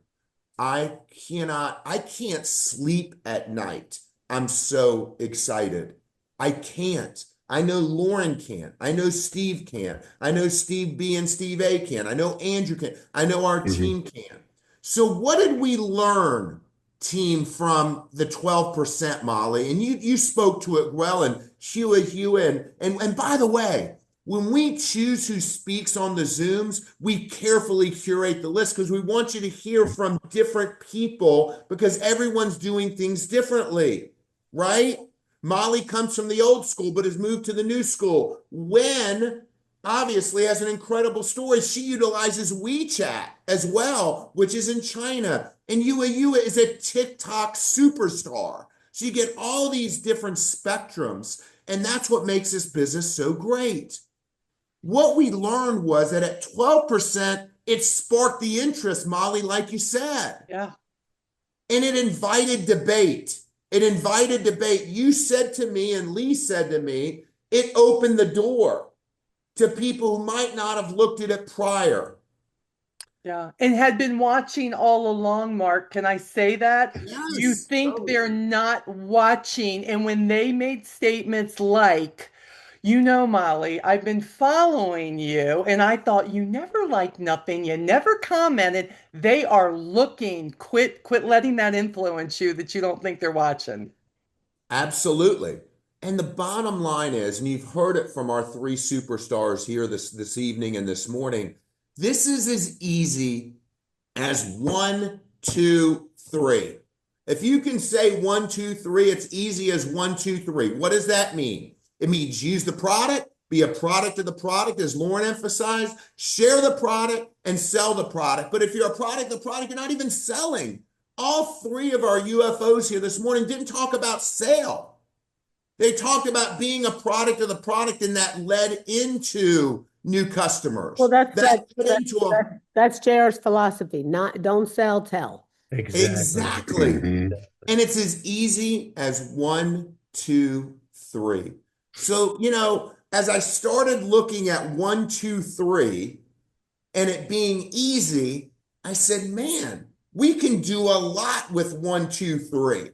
I can't sleep at night. I'm so excited. I can't. I know Loren can't. I know Steve can't. I know Steve B and Steve A can. I know Andrew can. I know our team can. So what did we learn, team, from the 12%, Molly? And you spoke to it well, and Hua, and by the way, when we choose who speaks on the Zooms, we carefully curate the list because we want you to hear from different people because everyone's doing things differently, right? Molly comes from the old school but has moved to the new school. When obviously has an incredible story. She utilizes WeChat as well, which is in China. And Yue is a TikTok superstar. So you get all these different spectrums, and that's what makes this business so great. What we learned was that at 12%, it sparked the interest, Molly, like you said. Yeah. And it invited debate. It invited debate. You said to me, and Lee said to me, it opened the door to people who might not have looked at it prior. Yeah, and had been watching all along, Mark. Can I say that? Yes. You think they're not watching, and when they made statements like, you know, Molly, I've been following you, and I thought you never liked nothing, you never commented. They are looking. Quit letting that influence you that you don't think they're watching. Absolutely. And the bottom line is, and you've heard it from our three superstars here this evening and this morning, this is as easy as 1, 2, 3. If you can say 1, 2, 3, it's easy as 1, 2, 3. What does that mean? It means use the product, be a product of the product, as Loren emphasized, share the product and sell the product. But if you're a product of the product, you're not even selling. All three of our UFOs here this morning didn't talk about sale. They talked about being a product of the product, and that led into new customers. Well, that's JR's philosophy. Don't sell, tell. Exactly. And it's as easy as 1, 2, 3. So, you know, as I started looking at 1, 2, 3 and it being easy, I said, man, we can do a lot with 1, 2, 3.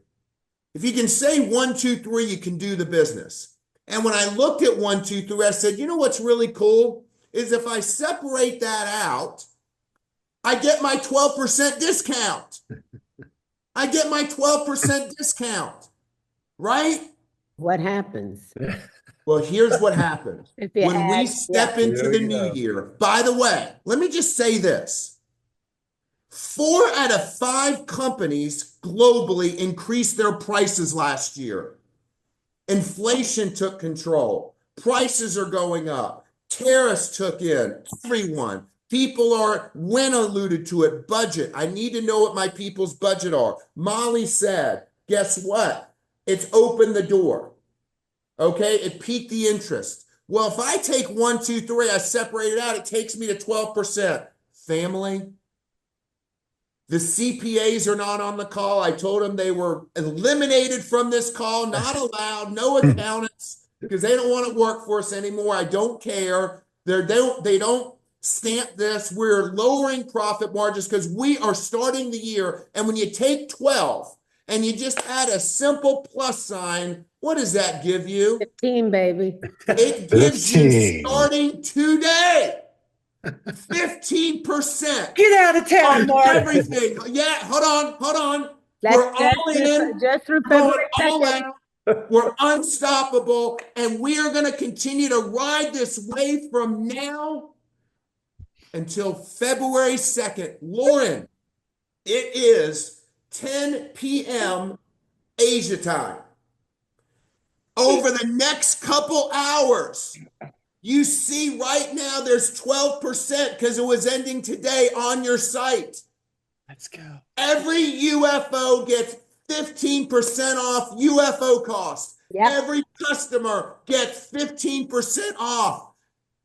If you can say 1, 2, 3, you can do the business. And when I looked at 1, 2, 3, I said, you know what's really cool is if I separate that out, I get my 12% discount. I get my 12% discount, right? What happens? Well, here's what happens. When we step into the new year, by the way, let me just say this. 4 out of 5 companies globally increased their prices last year. Inflation took control. Prices are going up. Tariffs took in everyone. People are, Wen alluded to it, budget. I need to know what my people's budget are. Molly said, guess what? It's opened the door. Okay, it piqued the interest. Well, if I take 1, 2, 3, I separate it out, it takes me to 12%. Family, the CPAs are not on the call. I told them they were eliminated from this call, not allowed, no accountants, because they don't want to work for us anymore. I don't care. They don't stamp this. We're lowering profit margins because we are starting the year. And when you take 12 and you just add a simple plus sign, what does that give you? 15, baby. It gives you starting today 15%. Get out of town, Mark. Everything. Yeah, hold on. We're all in. Just through February 2nd. We're unstoppable, and we are going to continue to ride this wave from now until February 2nd. Loren, it is 10 p.m. Asia time. Over the next couple hours, you see right now there's 12% because it was ending today on your site. Let's go. Every UFO gets 15% off UFO cost. Yep. Every customer gets 15% off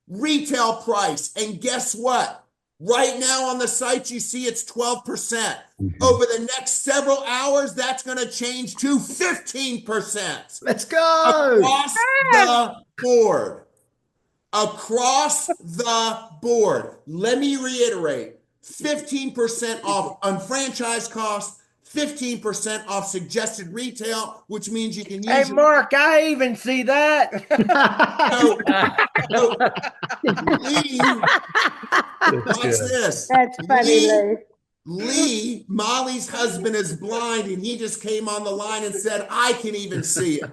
retail price. And guess what? Right now on the site, you see it's 12%. Over the next several hours, that's going to change to 15%. Let's go. Across the board. Across the board. Let me reiterate. 15% off unfranchised costs, 15% off suggested retail, which means you can use. Hey, Mark, I even see that. Lee, watch this. That's funny, Lee, Molly's husband is blind, and he just came on the line and said, I can even see it.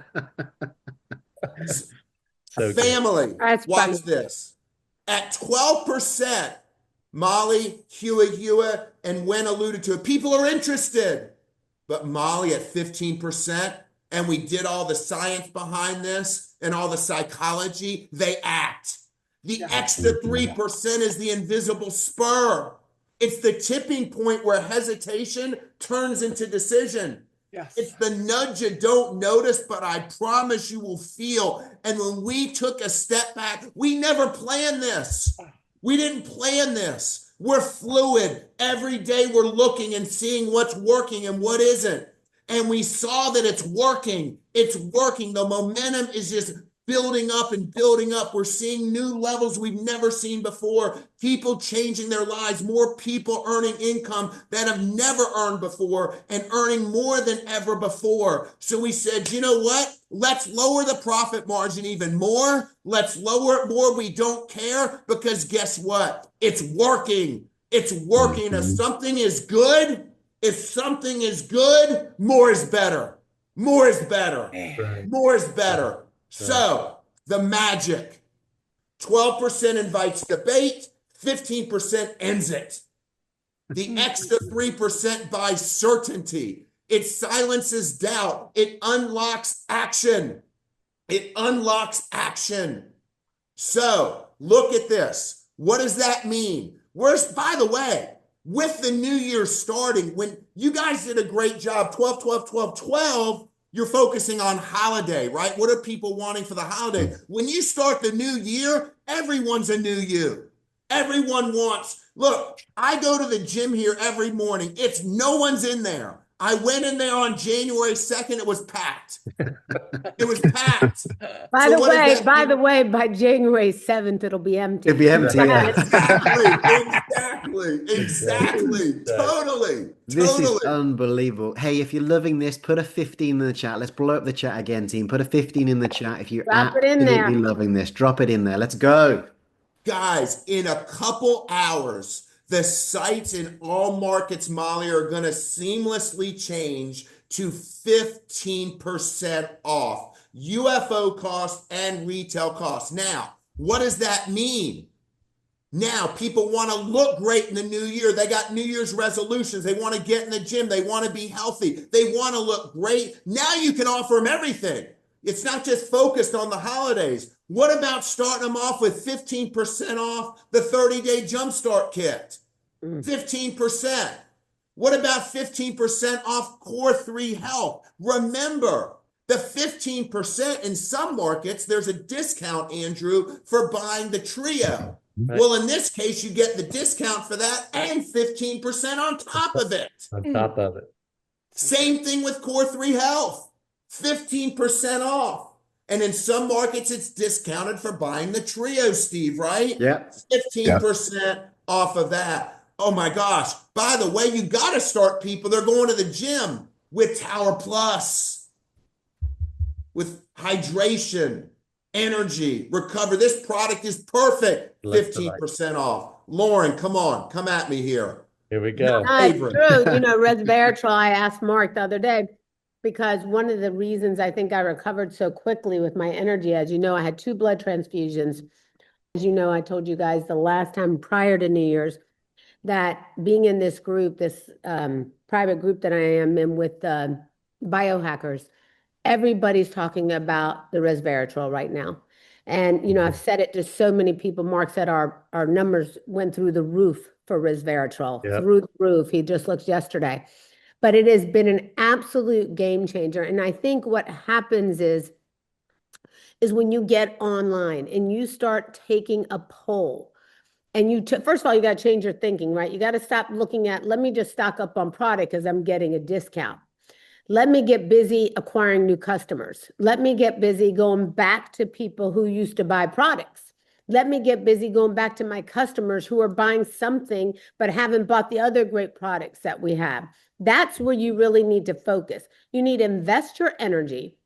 So family, That's watch funny. this. At 12%, Molly, Hewitt, and Wen alluded to it. People are interested. But Molly at 15%, and we did all the science behind this and all the psychology, they act. The extra 3% is the invisible spur. It's the tipping point where hesitation turns into decision. Yes. It's the nudge you don't notice, but I promise you will feel. And when we took a step back, we never planned this. We didn't plan this. We're fluid. Every day we're looking and seeing what's working and what isn't. And we saw that it's working. It's working. The momentum is just building up and building up. We're seeing new levels we've never seen before. People changing their lives, more people earning income that have never earned before and earning more than ever before. So we said, you know what? Let's lower the profit margin even more. Let's lower it more. We don't care because guess what? It's working. It's working. If something is good, more is better. More is better. More is better. So the magic, 12% invites debate, 15% ends it. The extra 3% buys certainty. It silences doubt. It unlocks action. It unlocks action. So look at this. What does that mean? By the way, with the new year starting, when you guys did a great job, 12, 12, 12, 12, you're focusing on holiday, right? What are people wanting for the holiday? When you start the new year, everyone's a new you. Everyone wants, look, I go to the gym here every morning. No one's in there. I went in there on January 2nd. It was packed. It was packed. By the way, by January 7th, it'll be empty. It'll be empty. Yeah. Exactly. Totally. This is unbelievable. Hey, if you're loving this, put a 15 in the chat. Let's blow up the chat again, team. Put a 15 in the chat if you're absolutely loving this. Drop it in there. Let's go. Guys, in a couple hours, the sites in all markets, Molly, are going to seamlessly change to 15% off UFO costs and retail costs. Now, what does that mean? Now, people want to look great in the new year. They got New Year's resolutions. They want to get in the gym. They want to be healthy. They want to look great. Now you can offer them everything. It's not just focused on the holidays. What about starting them off with 15% off the 30-day jumpstart kit? 15%. What about 15% off Core 3 Health? Remember, the 15% in some markets, there's a discount, Andrew, for buying the trio. Right. Well, in this case, you get the discount for that and 15% on top of it. On top of it. Same thing with Core 3 Health, 15% off. And in some markets, it's discounted for buying the trio, Steve, right? Yeah. 15% off of that. Oh my gosh. By the way, you got to start people. They're going to the gym with Tower Plus, with hydration, energy, recover. This product is perfect. 15% off. Loren, come on. Come at me here. Here we go. It's true. You know, resveratrol, I asked Marc the other day, because one of the reasons I think I recovered so quickly with my energy, as you know, I had 2 blood transfusions. As you know, I told you guys the last time prior to New Year's that being in this group, this private group that I am in with biohackers, everybody's talking about the resveratrol right now. And, you know, I've said it to so many people. Marc said our numbers went through the roof for resveratrol, through the roof. He just looked yesterday. But it has been an absolute game changer. And I think what happens is when you get online and you start taking a poll, and first of all, you got to change your thinking, right? You got to stop looking at, let me just stock up on product because I'm getting a discount. Let me get busy acquiring new customers. Let me get busy going back to people who used to buy products. Let me get busy going back to my customers who are buying something but haven't bought the other great products that we have. That's where you really need to focus. You need to invest your energy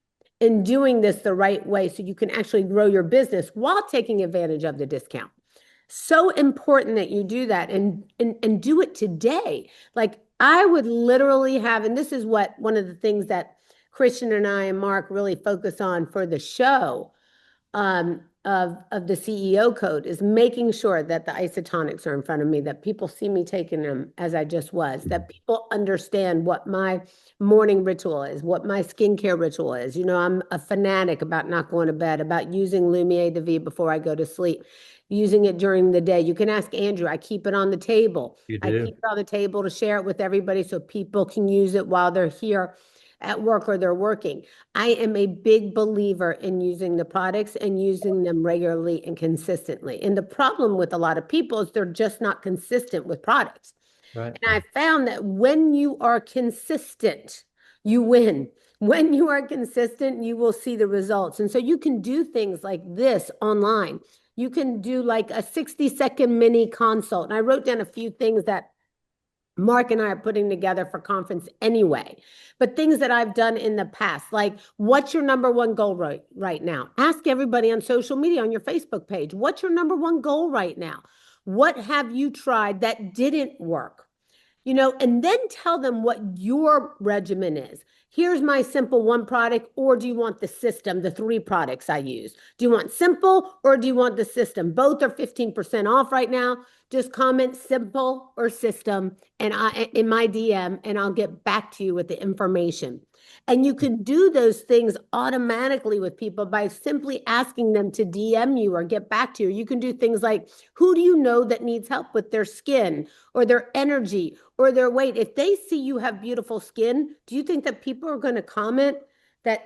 in doing this the right way so you can actually grow your business while taking advantage of the discount. So important that you do that and do it today. Like I would literally have, and this is what one of the things that Christian and I and Marc really focus on for the show, of the CEO code is making sure that the isotonics are in front of me, that people see me taking them as I just was, that people understand what my morning ritual is, what my skincare ritual is. You know, I'm a fanatic about not going to bed, about using Lumiere de Vie before I go to sleep, using it during the day. You can ask Andrew. I keep it on the table. I keep it on the table to share it with everybody so people can use it while they're here at work or they're working. I am a big believer in using the products and using them regularly and consistently. And the problem with a lot of people is they're just not consistent with products. Right. And I found that when you are consistent, you win. When you are consistent, you will see the results. And so you can do things like this online. You can do like a 60-second mini consult. And I wrote down a few things that Marc and I are putting together for conference anyway, but things that I've done in the past, like what's your number one goal right now? Ask everybody on social media, on your Facebook page, what's your number one goal right now? What have you tried that didn't work? You know, and then tell them what your regimen is. Here's my simple one product, or do you want the system, the 3 products I use? Do you want simple or do you want the system? Both are 15% off right now. Just comment simple or system and in my DM, and I'll get back to you with the information. And you can do those things automatically with people by simply asking them to DM you or get back to you. You can do things like, who do you know that needs help with their skin or their energy or their weight? If they see you have beautiful skin, do you think that people are going to comment that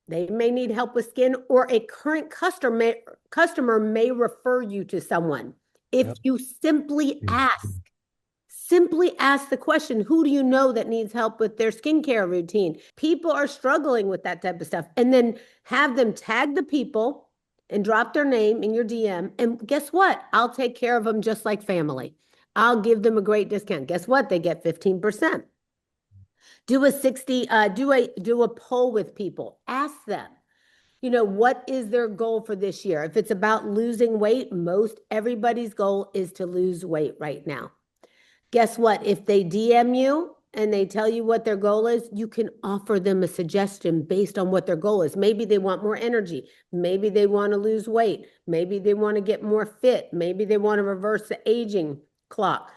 they may need help with skin, or a current customer may refer you to someone? If you simply ask the question, who do you know that needs help with their skincare routine? People are struggling with that type of stuff. And then have them tag the people and drop their name in your DM. And guess what? I'll take care of them just like family. I'll give them a great discount. Guess what? They get 15%. Do a poll with people. Ask them, you know, what is their goal for this year? If it's about losing weight, most everybody's goal is to lose weight right now. Guess what? If they DM you and they tell you what their goal is, you can offer them a suggestion based on what their goal is. Maybe they want more energy. Maybe they want to lose weight. Maybe they want to get more fit. Maybe they want to reverse the aging clock.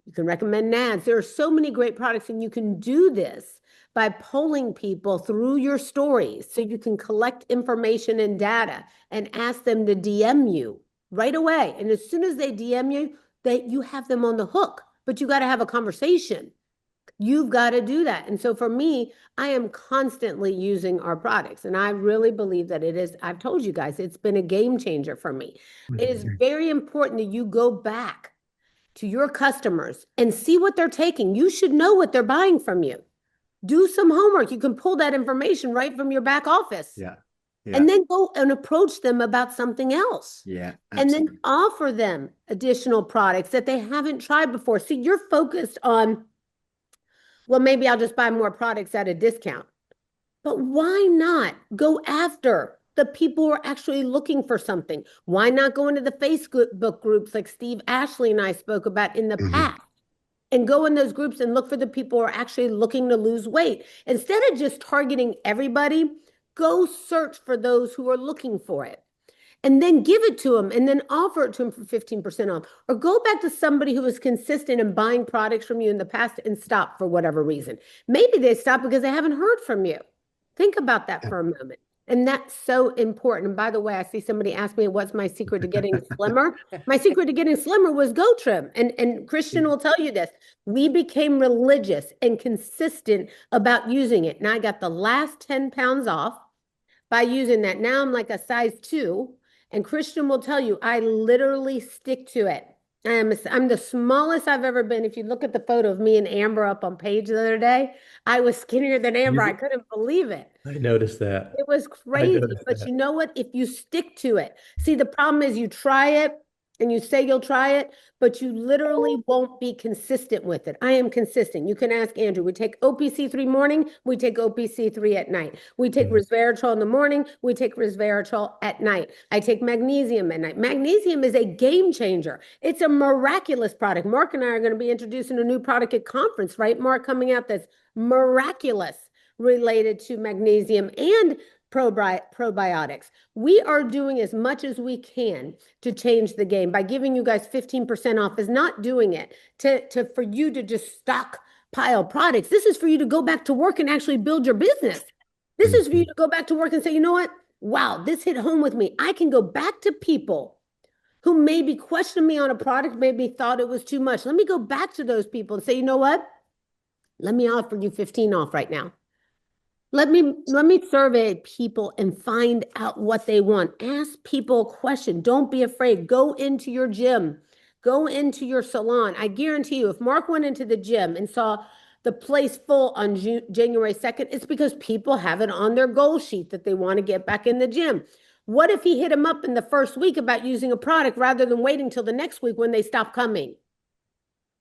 You can recommend NADs. There are so many great products, and you can do this by polling people through your stories so you can collect information and data and ask them to DM you right away. And as soon as they DM you, you have them on the hook, but you got to have a conversation. You've got to do that. And so for me, I am constantly using our products, and I really believe that it is, I've told you guys, it's been a game changer for me. It is very important that you go back to your customers and see what they're taking. You should know what they're buying from you. Do some homework. You can pull that information right from your back office. Yeah. And then go and approach them about something else. Yeah. Absolutely. And then offer them additional products that they haven't tried before. See, you're focused on, well, maybe I'll just buy more products at a discount. But why not go after the people who are actually looking for something? Why not go into the Facebook groups like Steve Ashley and I spoke about in the past? And go in those groups and look for the people who are actually looking to lose weight. Instead of just targeting everybody, go search for those who are looking for it. And then give it to them and then offer it to them for 15% off. Or go back to somebody who was consistent in buying products from you in the past and stop for whatever reason. Maybe they stop because they haven't heard from you. Think about that for a moment. And that's so important. And by the way, I see somebody ask me, what's my secret to getting slimmer? My secret to getting slimmer was Go Trim. And Christian will tell you this. We became religious and consistent about using it. And I got the last 10 pounds off by using that. Now I'm like a size 2. And Christian will tell you, I literally stick to it. I'm the smallest I've ever been. If you look at the photo of me and Amber up on page the other day, I was skinnier than Amber. I couldn't believe it. I noticed that. It was crazy. But you know what? If you stick to it, see, the problem is you try it and you say you'll try it, but you literally won't be consistent with it. I am consistent. You can ask Andrew. We take OPC3 morning. We take OPC3 at night. We take resveratrol in the morning. We take resveratrol at night. I take magnesium at night. Magnesium is a game changer. It's a miraculous product. Marc and I are going to be introducing a new product at conference, right, Marc, coming out that's miraculous related to magnesium and probiotics. We are doing as much as we can to change the game. By giving you guys 15% off is not doing it for you to just stockpile products. This is for you to go back to work and actually build your business. This is for you to go back to work and say, you know what? Wow, this hit home with me. I can go back to people who maybe questioned me on a product, maybe thought it was too much. Let me go back to those people and say, you know what? Let me offer you 15 off right now. Let me survey people and find out what they want. Ask people a question. Don't be afraid. Go into your gym. Go into your salon. I guarantee you, if Marc went into the gym and saw the place full on January 2nd, it's because people have it on their goal sheet that they want to get back in the gym. What if he hit them up in the first week about using a product rather than waiting till the next week when they stop coming?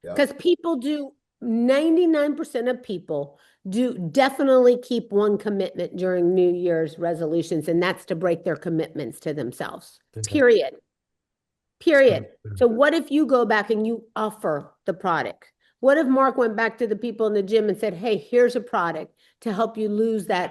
Because people do, 99% of people do definitely keep one commitment during New Year's resolutions, and that's to break their commitments to themselves. Period. So what if you go back and you offer the product? What if Marc went back to the people in the gym and said, hey, here's a product to help you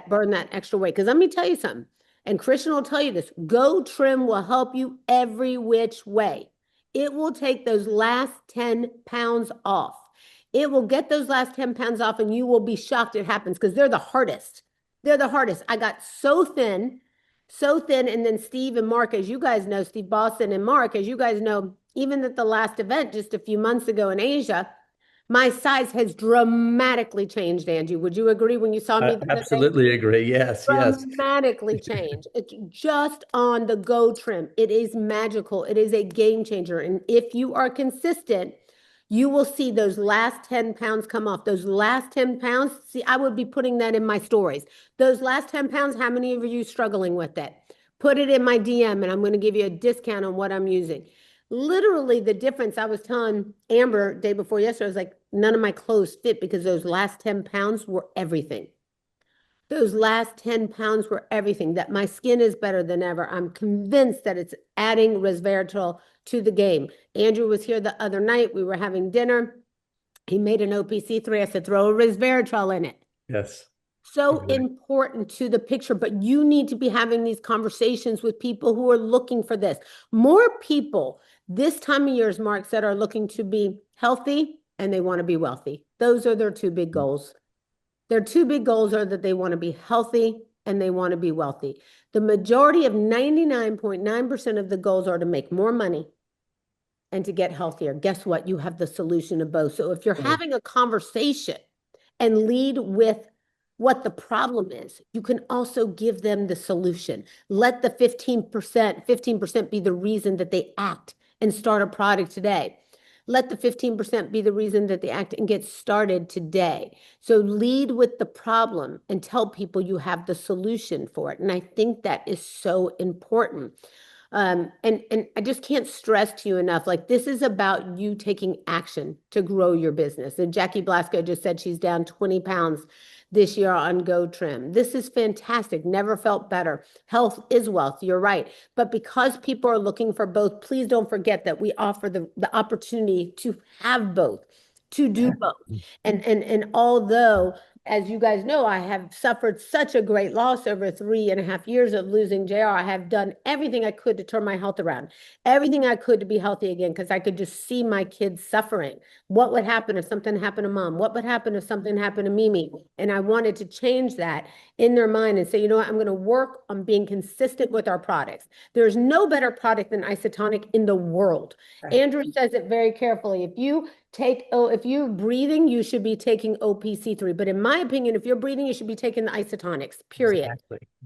burn that extra weight? Because let me tell you something, and Christian will tell you this, Go Trim will help you every which way. It will take those last 10 pounds off. It will get those last 10 pounds off, and you will be shocked it happens because they're the hardest. They're the hardest. I got so thin. And then Steve and Marc, as you guys know, Steve Bosson and Marc, as you guys know, even at the last event just a few months ago in Asia, my size has dramatically changed, Angie. Would you agree when you saw me? I absolutely agree. Yes, dramatically changed. It's just on the Go Trim. It is magical. It is a game changer. And if you are consistent, you will see those last 10 pounds come off. Those last 10 pounds, see, I would be putting that in my stories. Those last 10 pounds, how many of you struggling with it? Put it in my DM, and I'm going to give you a discount on what I'm using. Literally, the difference, I was telling Amber day before yesterday, I was like, none of my clothes fit because those last 10 pounds were everything. Those last 10 pounds were everything, that my skin is better than ever. I'm convinced that it's adding resveratrol to the game. Andrew was here the other night. We were having dinner. He made an OPC3. I said, throw a resveratrol in it. Yes. So important to the picture, but you need to be having these conversations with people who are looking for this. More people this time of year, as Marc said, are looking to be healthy and they want to be wealthy. Those are their two big goals. Their two big goals are that they want to be healthy and they want to be wealthy. The majority of 99.9% of the goals are to make more money and to get healthier. Guess what? You have the solution to both. So if you're having a conversation and lead with what the problem is, you can also give them the solution. Let the 15% be the reason that they act and start a product today. Let the 15% be the reason that they act and get started today. So lead with the problem and tell people you have the solution for it. And I think that is so important. And I just can't stress to you enough, like this is about you taking action to grow your business. And Jackie Blasco just said she's down 20 pounds this year on Go Trim. This is fantastic. Never felt better. Health is wealth. You're right. But because people are looking for both, please don't forget that we offer the opportunity to have both, to do both. And although, as you guys know, I have suffered such a great loss over 3.5 years of losing JR. I have done everything I could to turn my health around, everything I could to be healthy again, because I could just see my kids suffering. What would happen if something happened to mom? What would happen if something happened to Mimi? And I wanted to change that in their mind and say, you know what, I'm going to work on being consistent with our products. There's no better product than isotonic in the world. Andrew says it very carefully. If you're breathing, you should be taking OPC3. But in my opinion, if you're breathing, you should be taking the isotonics, period.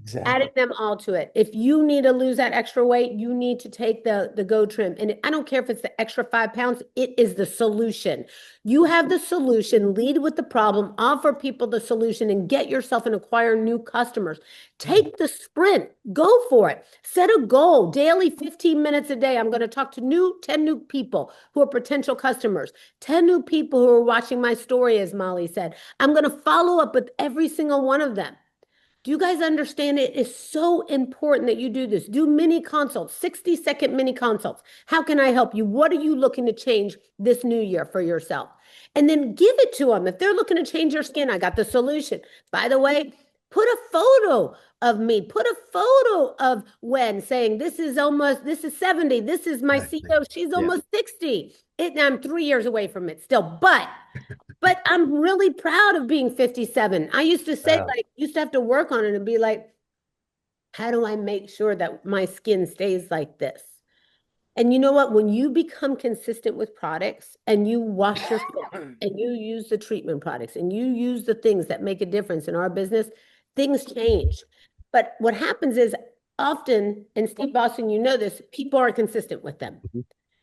Exactly. Adding them all to it. If you need to lose that extra weight, you need to take the Go Trim. And I don't care if it's the extra 5 pounds, it is the solution. You have the solution, lead with the problem, offer people the solution, and get yourself and acquire new customers. Take the sprint, go for it. Set a goal, daily 15 minutes a day. I'm going to talk to 10 new people who are potential customers, 10 new people who are watching my story, as Molly said. I'm going to follow up with every single one of them. Do you guys understand? It is so important that you do this. Do mini consults, 60-second mini consults. How can I help you? What are you looking to change this new year for yourself? And then give it to them. If they're looking to change their skin, I got the solution. By the way, Put a photo of me, put a photo of Wen saying, this is 70. This is my CEO. She's almost 60. I'm 3 years away from it still, but I'm really proud of being 57. I used to say, used to have to work on it and be like, how do I make sure that my skin stays like this? And you know what? When you become consistent with products and you wash your skin and you use the treatment products and you use the things that make a difference in our business, things change. But what happens is often, and Steve Bosson, you know this, people aren't consistent with them.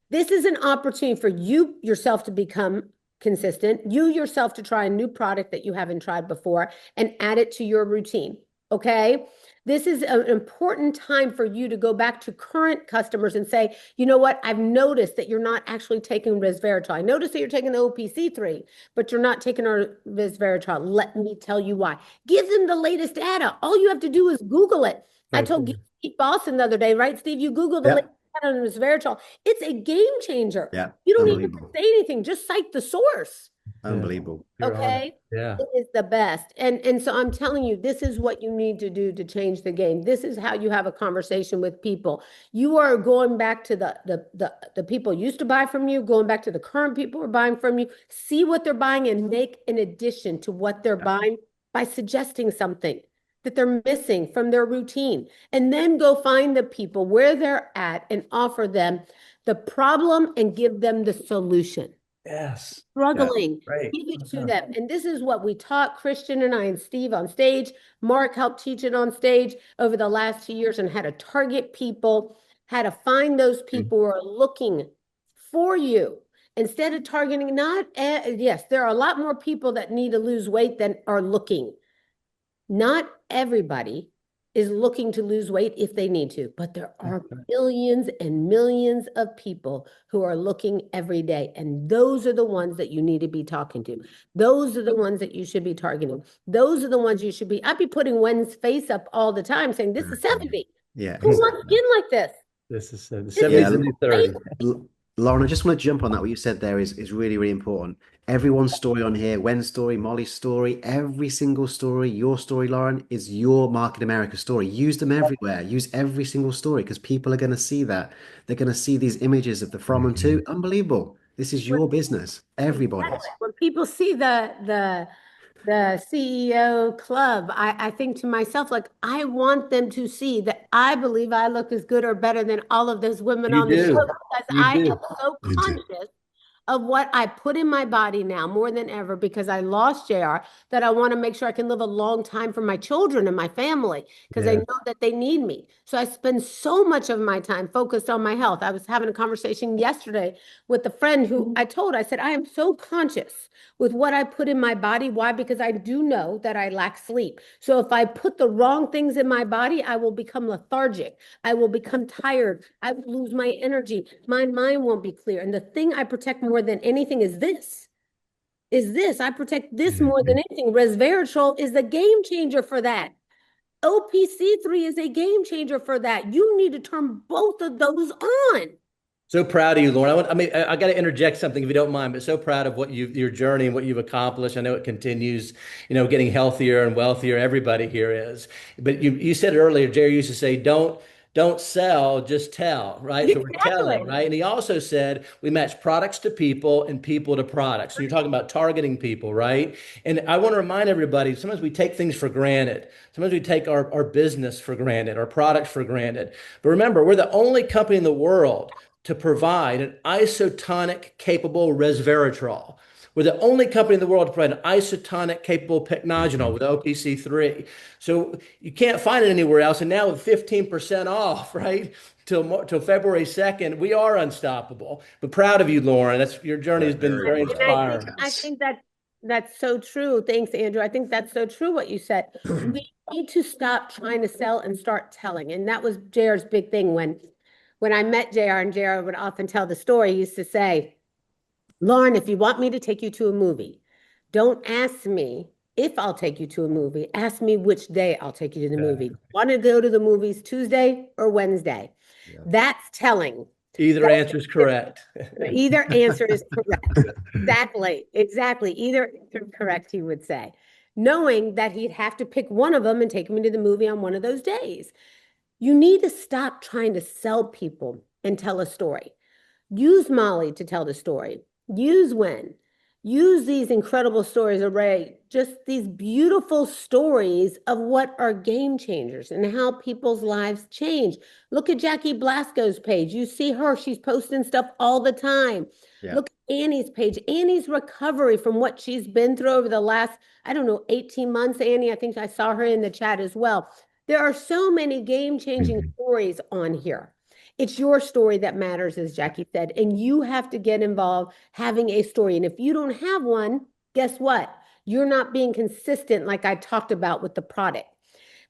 This is an opportunity for you yourself to become consistent, you yourself to try a new product that you haven't tried before and add it to your routine. Okay. This is an important time for you to go back to current customers and say, you know what? I've noticed that you're not actually taking resveratrol. I noticed that you're taking the OPC3, but you're not taking our resveratrol. Let me tell you why. Give them the latest data. All you have to do is Google it. I told Steve Bosson the other day, right, Steve? You Google the latest data on resveratrol. It's a game changer. Yeah. You don't even have to say anything. Just cite the source. Unbelievable. Okay. Yeah. It is the best. And so I'm telling you, this is what you need to do to change the game. This is how you have a conversation with people. You are going back to the people used to buy from you, going back to the current people who are buying from you, see what they're buying and make an addition to what they're buying by suggesting something that they're missing from their routine. And then go find the people where they're at and offer them the problem and give them the solution. Yes. Struggling, Right. give it to them. And this is what we taught Christian and I and Steve on stage. Marc helped teach it on stage over the last 2 years and how to target people, how to find those people who are looking for you. Instead of targeting, yes, there are a lot more people that need to lose weight than are looking. Not everybody is looking to lose weight if they need to, but there are millions and millions of people who are looking every day. And those are the ones that you need to be talking to. Those are the ones that you should be targeting. Those are the ones you should be. I'd be putting Wen's face up all the time saying, this is 70. Yeah. Who wants skin like this? This is 70 is the new 30. Lauren, I just want to jump on that. What you said there is really, really important. Everyone's story on here, Wen's story, Molly's story, every single story, your story, Lauren, is your Market America story. Use them everywhere. Use every single story because people are going to see that. They're going to see these images of the from and to. Unbelievable. This is your business. Everybody's. When people see the CEO club, I think to myself, like, I want them to see that I believe I look as good or better than all of those women on the show because I am so conscious of what I put in my body now more than ever because I lost JR, that I want to make sure I can live a long time for my children and my family because I know that they need me. So I spend so much of my time focused on my health. I was having a conversation yesterday with a friend who I said, I am so conscious with what I put in my body. Why? Because I do know that I lack sleep. So if I put the wrong things in my body, I will become lethargic. I will become tired. I will lose my energy. My mind won't be clear. And the thing I protect more than anything is this. I protect this more than anything. Resveratrol is the game changer for that. OPC3 is a game changer for that. You need to turn both of those on. So proud of you, Lauren. I got to interject something if you don't mind, but so proud of what your journey and what you've accomplished. I know it continues, getting healthier and wealthier. Everybody here is. But you said it earlier, Jerry used to say, don't sell, just tell, right? So we're telling, right? And he also said we match products to people and people to products. So you're talking about targeting people, right? And I want to remind everybody, sometimes we take things for granted. Sometimes we take our business for granted, our products for granted. But remember, we're the only company in the world to provide an isotonic capable resveratrol. We're the only company in the world to provide an isotonic capable pycnogenol with OPC3. So you can't find it anywhere else. And now with 15% off, right, till February 2nd, we are unstoppable. But proud of you, Lauren. Your journey has been very inspiring. I think that's so true. Thanks, Andrew. I think that's so true what you said. We need to stop trying to sell and start telling. And that was JR's big thing when I met JR, and JR would often tell the story. He used to say, Lauren, if you want me to take you to a movie, don't ask me if I'll take you to a movie. Ask me which day I'll take you to the movie. Want to go to the movies Tuesday or Wednesday? Yeah. That's telling. Either answer is correct. Either answer is correct. Exactly. Either answer correct, he would say. knowing that he'd have to pick one of them and take me to the movie on one of those days. You need to stop trying to sell people and tell a story. Use Molly to tell the story. Use Wen. Use these incredible stories of Ray, just these beautiful stories of what are game changers and how people's lives change. Look at Jackie Blasco's page. You see her, she's posting stuff all the time. Yeah. Look at Annie's page. Annie's recovery from what she's been through over the last, I don't know, 18 months. Annie, I think I saw her in the chat as well. There are so many game-changing stories on here. It's your story that matters, as Jackie said, and you have to get involved having a story. And if you don't have one, guess what? You're not being consistent like I talked about with the product.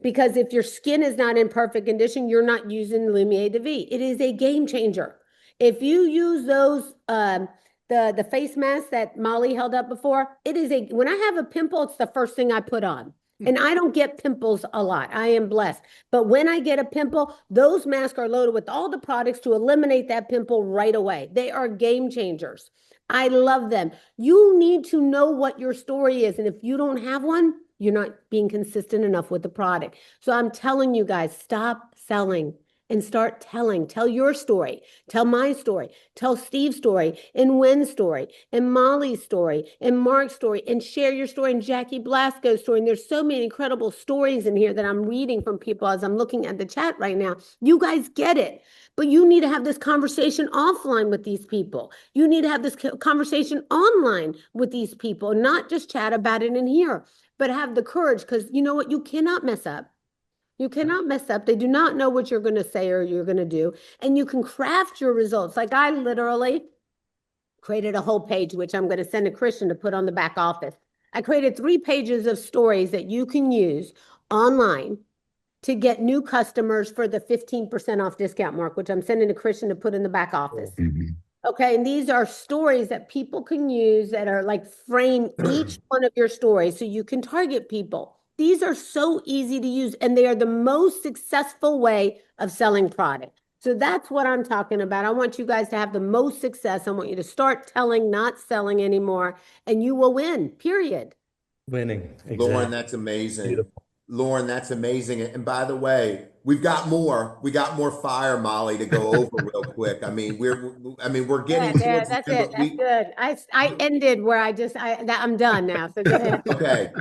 Because if your skin is not in perfect condition, you're not using Lumiere de Vie. It is a game changer. If you use those, the face mask that Molly held up before, it is when I have a pimple, it's the first thing I put on. And I don't get pimples a lot. I am blessed. But when I get a pimple, those masks are loaded with all the products to eliminate that pimple right away. They are game changers. I love them. You need to know what your story is. And if you don't have one, you're not being consistent enough with the product. So I'm telling you guys, stop selling and start telling. Tell your story. Tell my story. Tell Steve's story and Wen's story and Molly's story and Mark's story, and share your story and Jackie Blasco's story. And there's so many incredible stories in here that I'm reading from people as I'm looking at the chat right now. You guys get it. But you need to have this conversation offline with these people. You need to have this conversation online with these people, not just chat about it in here, but have the courage, because you know what? You cannot mess up. You cannot mess up. They do not know what you're going to say or you're going to do. And you can craft your results. Like I literally created a whole page, which I'm going to send to Christian to put on the back office. I created 3 pages of stories that you can use online to get new customers for the 15% off discount, Mark, which I'm sending to Christian to put in the back office. Okay, and these are stories that people can use that are like frame each one of your stories so you can target people. These are so easy to use, and they are the most successful way of selling product. So that's what I'm talking about. I want you guys to have the most success. I want you to start telling, not selling anymore, and you will win, period. Winning. Exactly. Loren, that's amazing. Beautiful. Loren, that's amazing. And by the way, we got more fire, Molly, to go over real quick. I mean, we're getting towards that's the end, it. That's good. I ended where I'm done now. So go ahead. Okay.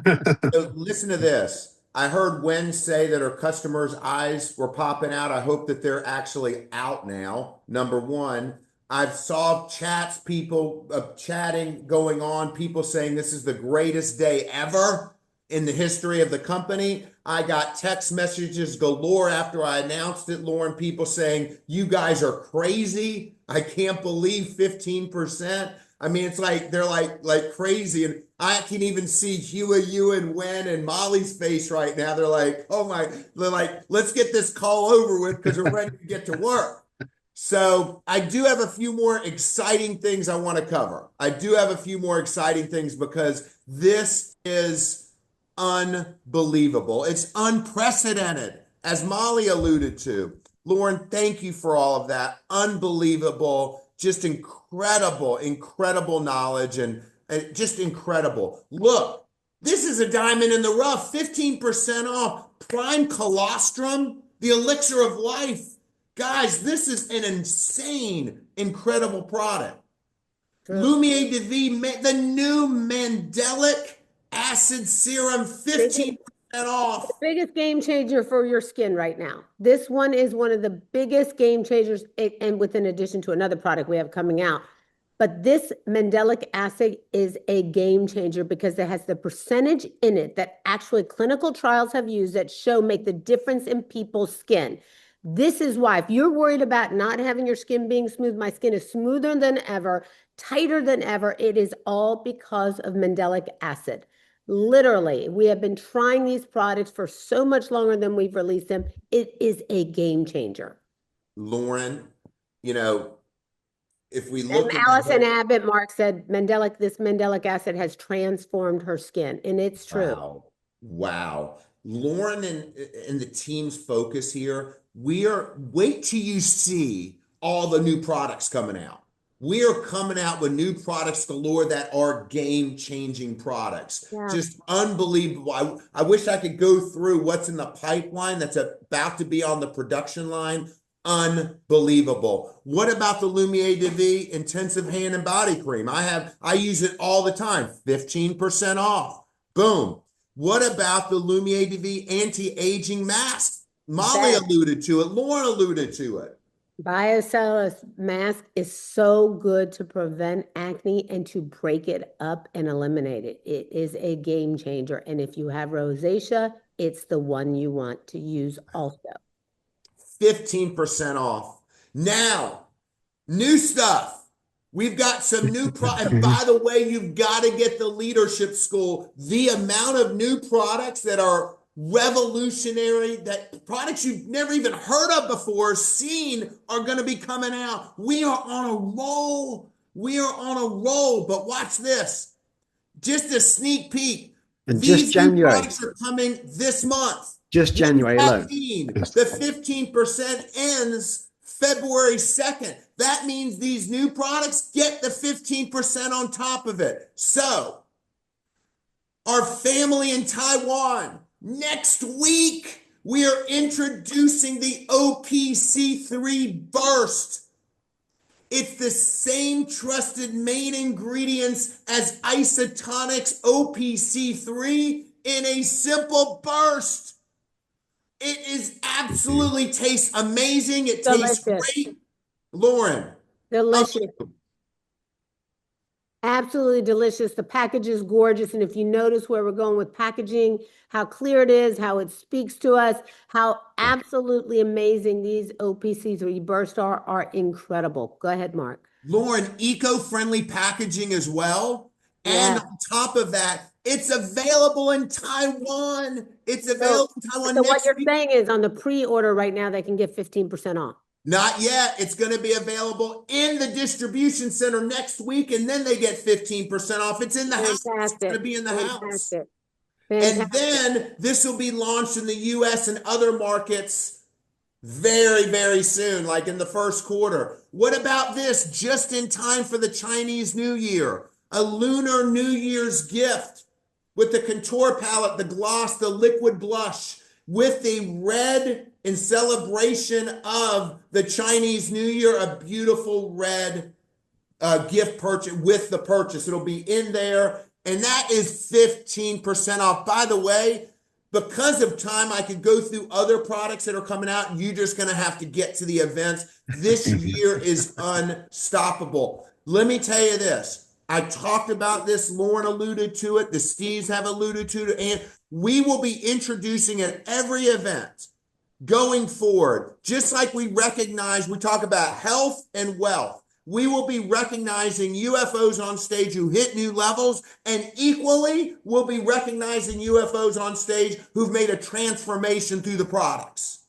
So listen to this. I heard Wen say that her customers' eyes were popping out. I hope that they're actually out now. Number one, I've saw chats, people chatting going on, people saying this is the greatest day ever in the history of the company. I got text messages galore after I announced it, Loren, people saying, you guys are crazy. I can't believe 15%. I mean, it's like, they're like crazy. And I can even see Hua, you and Wen and Molly's face right now. They're like, let's get this call over with because we're ready to get to work. So I do have a few more exciting things I want to cover. I do have a few more exciting things because this is unbelievable. It's unprecedented, as Molly alluded to. Loren, thank you for all of that. Unbelievable, just incredible knowledge and just incredible. Look, this is a diamond in the rough, 15% off. Prime colostrum, the elixir of life. Guys, this is an insane, incredible product. Lumiere de Vie, the new Mandelic acid serum, 15% off. The biggest game changer for your skin right now. This one is one of the biggest game changers, and within addition to another product we have coming out. But this Mandelic acid is a game changer because it has the percentage in it that actually clinical trials have used that make the difference in people's skin. This is why, if you're worried about not having your skin being smooth, my skin is smoother than ever, tighter than ever. It is all because of Mandelic acid. Literally, we have been trying these products for so much longer than we've released them. It is a game changer. Loren, if we look at Allison Abbott, Mark said this Mandelic acid has transformed her skin, and it's true. Wow. Loren and the team's focus here, wait till you see all the new products coming out. We are coming out with new products galore that are game-changing products. Yeah. Just unbelievable. I wish I could go through what's in the pipeline that's about to be on the production line. Unbelievable. What about the Lumiere de Vie Intensive Hand and Body Cream? I use it all the time. 15% off. Boom. What about the Lumiere de Vie Anti-Aging Mask? Molly alluded to it. Lauren alluded to it. Biocellulose mask is so good to prevent acne and to break it up and eliminate it. It is a game changer. And if you have rosacea, it's the one you want to use also. 15% off. Now, new stuff. We've got some new and by the way, you've got to get the leadership school. The amount of new products that are revolutionary, that products you've never even heard of before, seen, are going to be coming out. We are on a roll. We are on a roll. But watch this. Just a sneak peek. And These just January. new products are coming this month. Just January alone. The 15% ends February 2nd. That means these new products get the 15% on top of it. So, our family in Taiwan, next week, we are introducing the OPC3 Burst. It's the same trusted main ingredients as Isotonic's OPC3 in a simple burst. It is absolutely tastes amazing. It tastes great. Lauren. Delicious. Absolutely delicious. The package is gorgeous. And if you notice where we're going with packaging, how clear it is, how it speaks to us, how absolutely amazing these OPC3 Burst are incredible. Go ahead, Mark. Lauren, eco-friendly packaging as well. And on top of that, it's available in Taiwan. It's available in Taiwan so next what you're week. saying is on the pre-order right now, they can get 15% off. Not yet. It's going to be available in the distribution center next week, and then they get 15% off. It's in the house. It's going to be in the house. And then this will be launched in the U.S. and other markets very, very soon, like in the first quarter. What about this? Just in time for the Chinese New Year. A Lunar New Year's gift with the contour palette, the gloss, the liquid blush, with the red in celebration of the Chinese New Year, a beautiful red gift purchase with the purchase. It'll be in there, and that is 15% off. By the way, because of time, I could go through other products that are coming out. You're just going to have to get to the events. This year is unstoppable. Let me tell you this. I talked about this. Lauren alluded to it. The Steves have alluded to it. And we will be introducing at every event going forward, just like we talk about health and wealth. We will be recognizing UFOs on stage who hit new levels, and equally, we'll be recognizing UFOs on stage who've made a transformation through the products.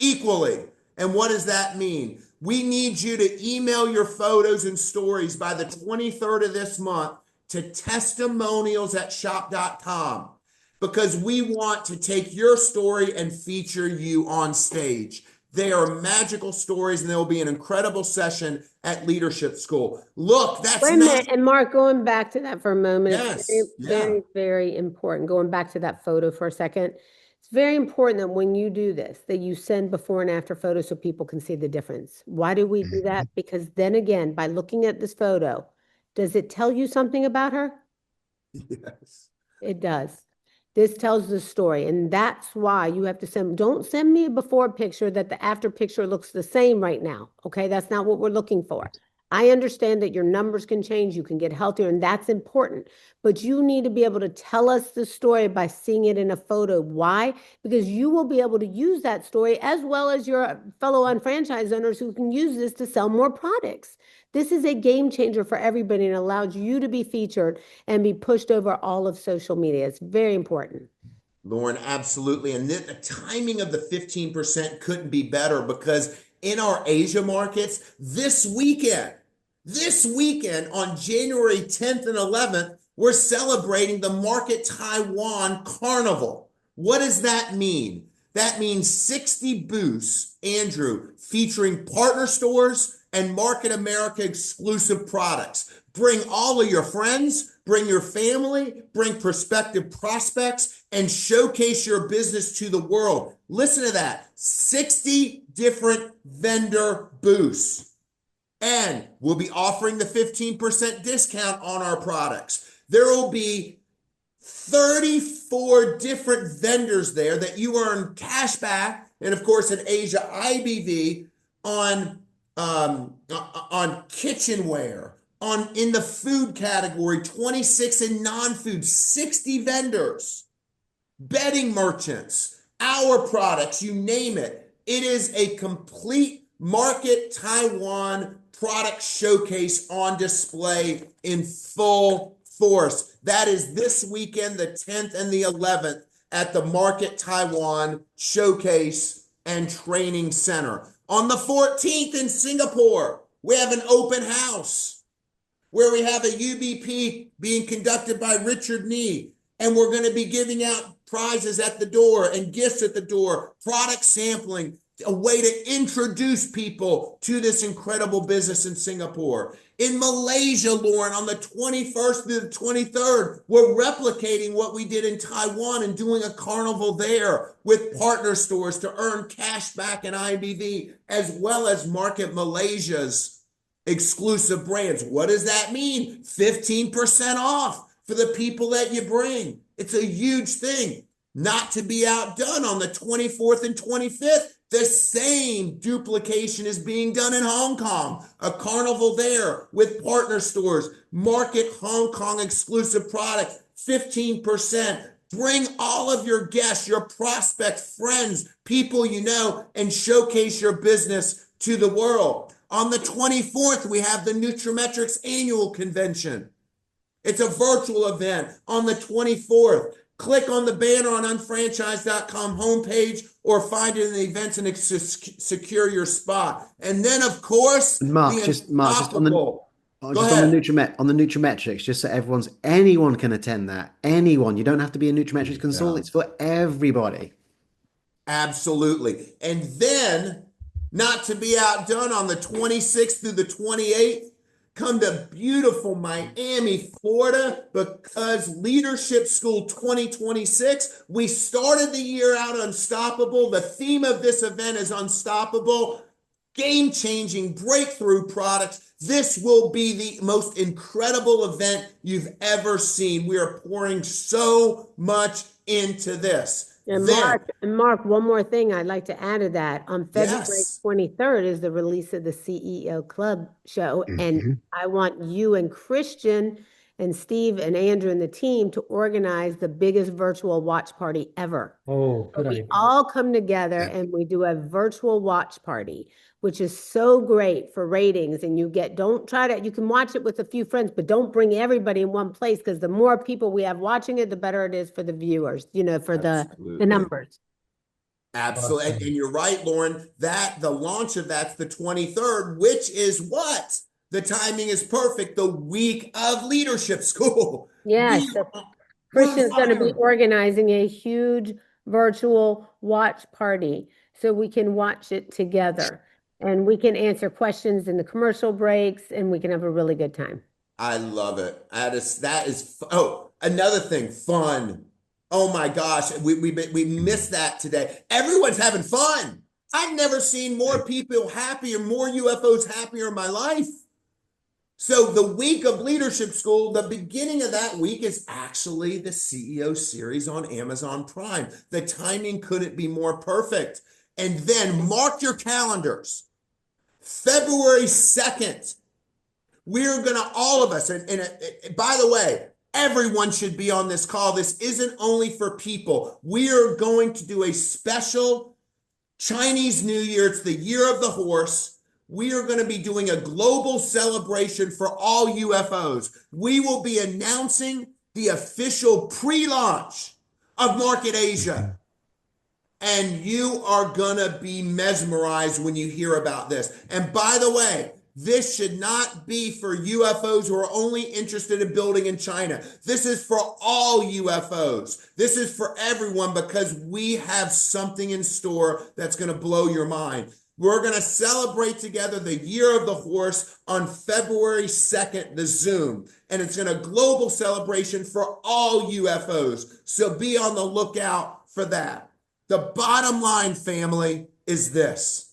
Equally. And what does that mean? We need you to email your photos and stories by the 23rd of this month to testimonials@shop.com, because we want to take your story and feature you on stage. They are magical stories, and there will be an incredible session at Leadership School. Look, that's Wait a minute, and Mark, going back to that for a moment, Yes, it's very, very important. Going back to that photo for a second, it's very important that when you do this, that you send before and after photos so people can see the difference. Why do we do that? Because then again, by looking at this photo, does it tell you something about her? Yes. It does. This tells the story, and that's why you have to don't send me a before picture that the after picture looks the same right now, okay? That's not what we're looking for. I understand that your numbers can change, you can get healthier, and that's important, but you need to be able to tell us the story by seeing it in a photo. Why? Because you will be able to use that story as well as your fellow unfranchised owners who can use this to sell more products. This is a game changer for everybody and allows you to be featured and be pushed over all of social media. It's very important. Lauren, absolutely. And the timing of the 15% couldn't be better, because in our Asia markets this weekend on January 10th and 11th, we're celebrating the Market Taiwan Carnival. What does that mean? That means 60 booths, Andrew, featuring partner stores and Market America exclusive products. Bring all of your friends, bring your family, bring prospective prospects, and showcase your business to the world. Listen to that, 60 different vendor booths. And we'll be offering the 15% discount on our products. There will be 34 different vendors there that you earn cash back, and of course in Asia, IBV on kitchenware, in the food category, 26 in non-food, 60 vendors, bedding merchants, our products, you name it. It is a complete Market Taiwan product showcase on display in full force. That is this weekend, the 10th and the 11th at the Market Taiwan Showcase and Training Center. On the 14th in Singapore, we have an open house where we have a UBP being conducted by Richard Nee, and we're going to be giving out prizes at the door and gifts at the door, product sampling, a way to introduce people to this incredible business in Singapore. In Malaysia, Loren, on the 21st to the 23rd, we're replicating what we did in Taiwan and doing a carnival there with partner stores to earn cash back in IBV, as well as market Malaysia's exclusive brands. What does that mean? 15% off for the people that you bring. It's a huge thing. Not to be outdone, on the 24th and 25th, the same duplication is being done in Hong Kong, a carnival there with partner stores, market Hong Kong exclusive products, 15%. Bring all of your guests, your prospects, friends, people you know, and showcase your business to the world. On the 24th, we have the Nutrimetrics annual convention. It's a virtual event on the 24th. Click on the banner on unfranchised.com homepage or find it in the events and secure your spot. And then, of course, Marc, just on the Nutrimetrics, just so anyone can attend that. Anyone. You don't have to be a Nutrimetrics consultant. It's for everybody. Absolutely. And then, not to be outdone, on the 26th through the 28th, come to beautiful Miami, Florida, because Leadership School 2026, we started the year out unstoppable. The theme of this event is unstoppable, game-changing breakthrough products. This will be the most incredible event you've ever seen. We are pouring so much into this. And Marc, one more thing I'd like to add to that. On February 23rd is the release of the CEO Club show. And I want you and Christian and Steve and Andrew and the team to organize the biggest virtual watch party ever. Oh, good idea. We all come together and we do a virtual watch party, which is so great for ratings. And you can watch it with a few friends, but don't bring everybody in one place, because the more people we have watching it, the better it is for the viewers, for the numbers. Absolutely. And you're right, Loren, that the launch of that's the 23rd, which is what? The timing is perfect. The week of Leadership School. Yes. Christian's going to be organizing a huge virtual watch party so we can watch it together. And we can answer questions in the commercial breaks, and we can have a really good time. I love it. Another thing, fun. Oh my gosh, we missed that today. Everyone's having fun. I've never seen more people happier, more UFOs happier in my life. So the week of Leadership School, the beginning of that week is actually the CEO series on Amazon Prime. The timing couldn't be more perfect. And then mark your calendars. February 2nd, we're going to, all of us, and by the way, everyone should be on this call. This isn't only for people. We are going to do a special Chinese New Year. It's the year of the horse. We are going to be doing a global celebration for all UFOs. We will be announcing the official pre-launch of Market Asia. And you are going to be mesmerized when you hear about this. And by the way, this should not be for UFOs who are only interested in building in China. This is for all UFOs. This is for everyone, because we have something in store that's going to blow your mind. We're going to celebrate together the Year of the Horse on February 2nd, the Zoom. And it's a global celebration for all UFOs. So be on the lookout for that. The bottom line, family, is this.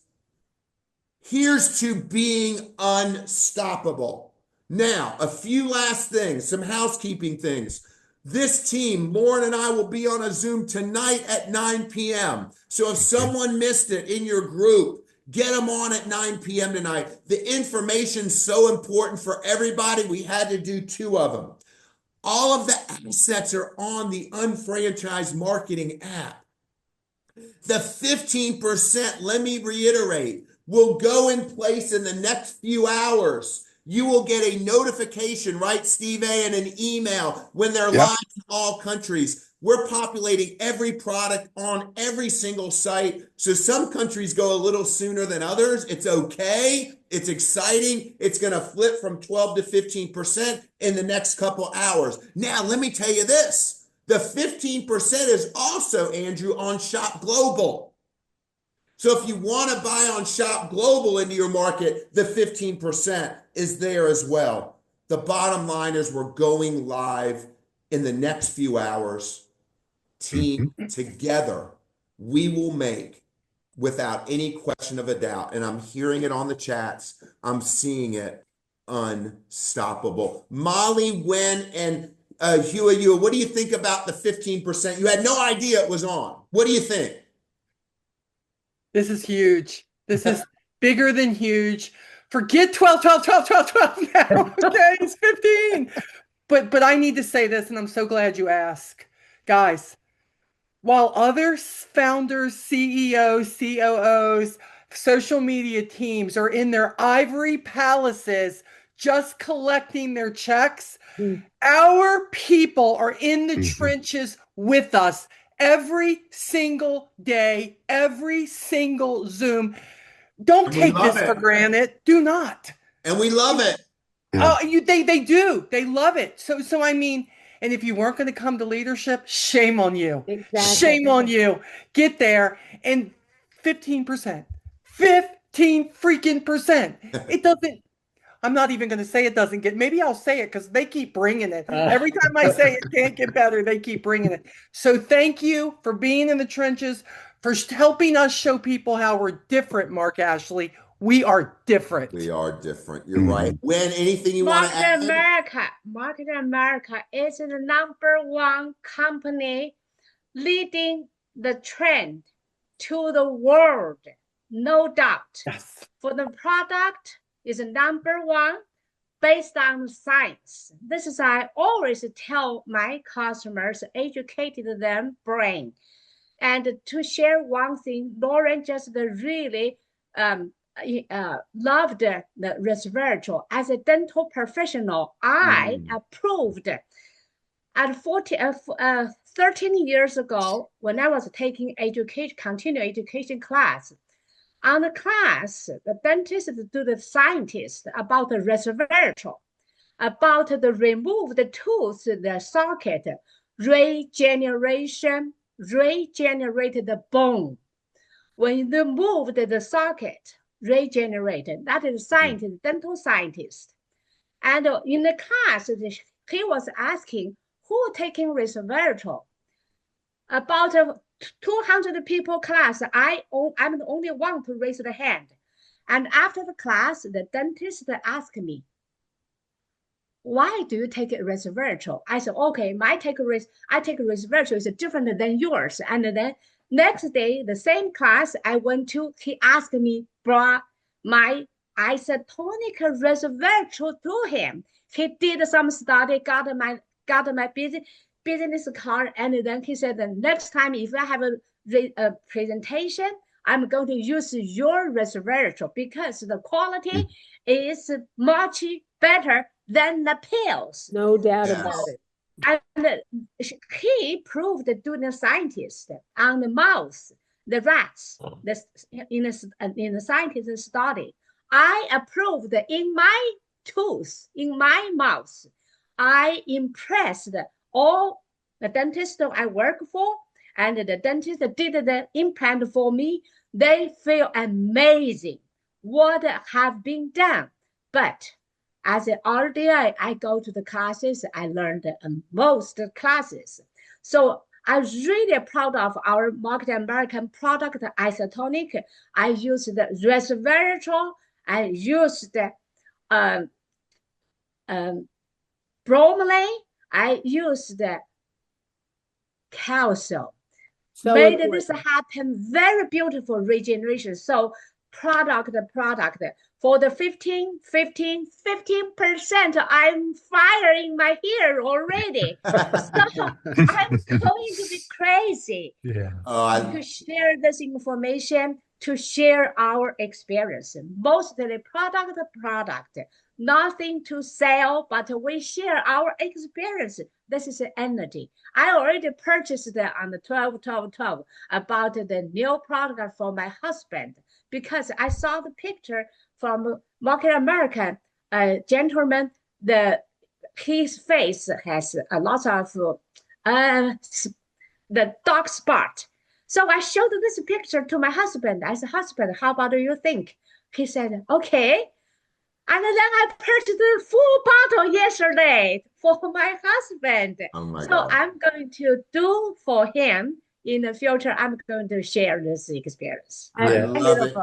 Here's to being unstoppable. Now, a few last things, some housekeeping things. This team, Loren and I, will be on a Zoom tonight at 9 p.m. So if someone missed it in your group, get them on at 9 p.m. tonight. The information's so important for everybody. We had to do 2 of them. All of the assets are on the unfranchised marketing app. The 15%, let me reiterate, will go in place in the next few hours. You will get a notification, right, Steve A., and an email when they're live in all countries. We're populating every product on every single site. So some countries go a little sooner than others. It's okay. It's exciting. It's going to flip from 12 to 15% in the next couple hours. Now, let me tell you this. The 15% is also, Andrew, on Shop Global. So if you want to buy on Shop Global into your market, the 15% is there as well. The bottom line is we're going live in the next few hours. Team, together, we will make, without any question of a doubt, and I'm hearing it on the chats, I'm seeing it, unstoppable. Molly, Wen, and Hua, what do you think about the 15%? You had no idea it was on. What do you think? This is huge. This is bigger than huge. Forget 12 now. Okay, it's 15. But I need to say this, and I'm so glad you asked. Guys, while other founders, CEOs, COOs, social media teams are in their ivory palaces just collecting their checks, our people are in the trenches with us every single day, every single Zoom. Don't take this for granted. Do not. And we love it. Oh, they do. They love it. So I mean, and if you weren't going to come to leadership, shame on you. Exactly. Shame on you. Get there. And 15%. 15 freaking percent. It doesn't, I'm not even going to say it doesn't get, maybe I'll say it because they keep bringing it. Every time I say it can't get better, they keep bringing it. So thank you for being in the trenches, for helping us show people how we're different, Mark Ashley. We are different. We are different. You're right. Wen, anything you want to add? Market America is the #1 company leading the trend to the world. No doubt. Yes. For the product is #1 based on science. This is I always tell my customers, educated them brain. And to share one thing, Loren just really loved the resveratrol. As a dental professional, I approved at 13 years ago when I was taking continuing education class. On the class, the dentist to the scientist about the resveratrol, about the remove the tooth, the socket, regeneration, regenerate the bone. When you remove the socket, regenerated. That is scientist, dental scientist. And in the class, he was asking who taking resveratrol. About 200 people class, I'm the only one to raise the hand. And after the class, the dentist asked me, why do you take resveratrol? I said, okay, I take resveratrol is different than yours. And then next day, the same class I went to, he asked me, brought my isotonic resveratrol to him. He did some study, got my business card, and then he said, the next time if I have a presentation, I'm going to use your resveratrol because the quality is much better than the pills. No doubt about it. And he proved to the scientist on the mouse, the rats, in the scientist study. I approved in my tooth, in my mouth. I impressed all the dentist I work for, and the dentist did the implant for me. They feel amazing what have been done. But as an RDI, I go to the classes, I learned most classes. So I'm really proud of our Market American product isotonic. I use the resveratrol, I use the bromelain, I use the calcium. So made important. this happen, very beautiful regeneration. So product for the 15%, I'm firing my hair already. So I'm going to be crazy to share this information, to share our experience. Mostly product, nothing to sell, but we share our experience. This is energy. I already purchased it on the 12/12/12 about the new product for my husband because I saw the picture from Market American gentleman. His face has a lot of the dark spot. So I showed this picture to my husband. I said, husband, how about you think? He said, okay. And then I purchased a full bottle yesterday for my husband. Oh my so God. I'm going to do for him in the future. I'm going to share this experience. I love it.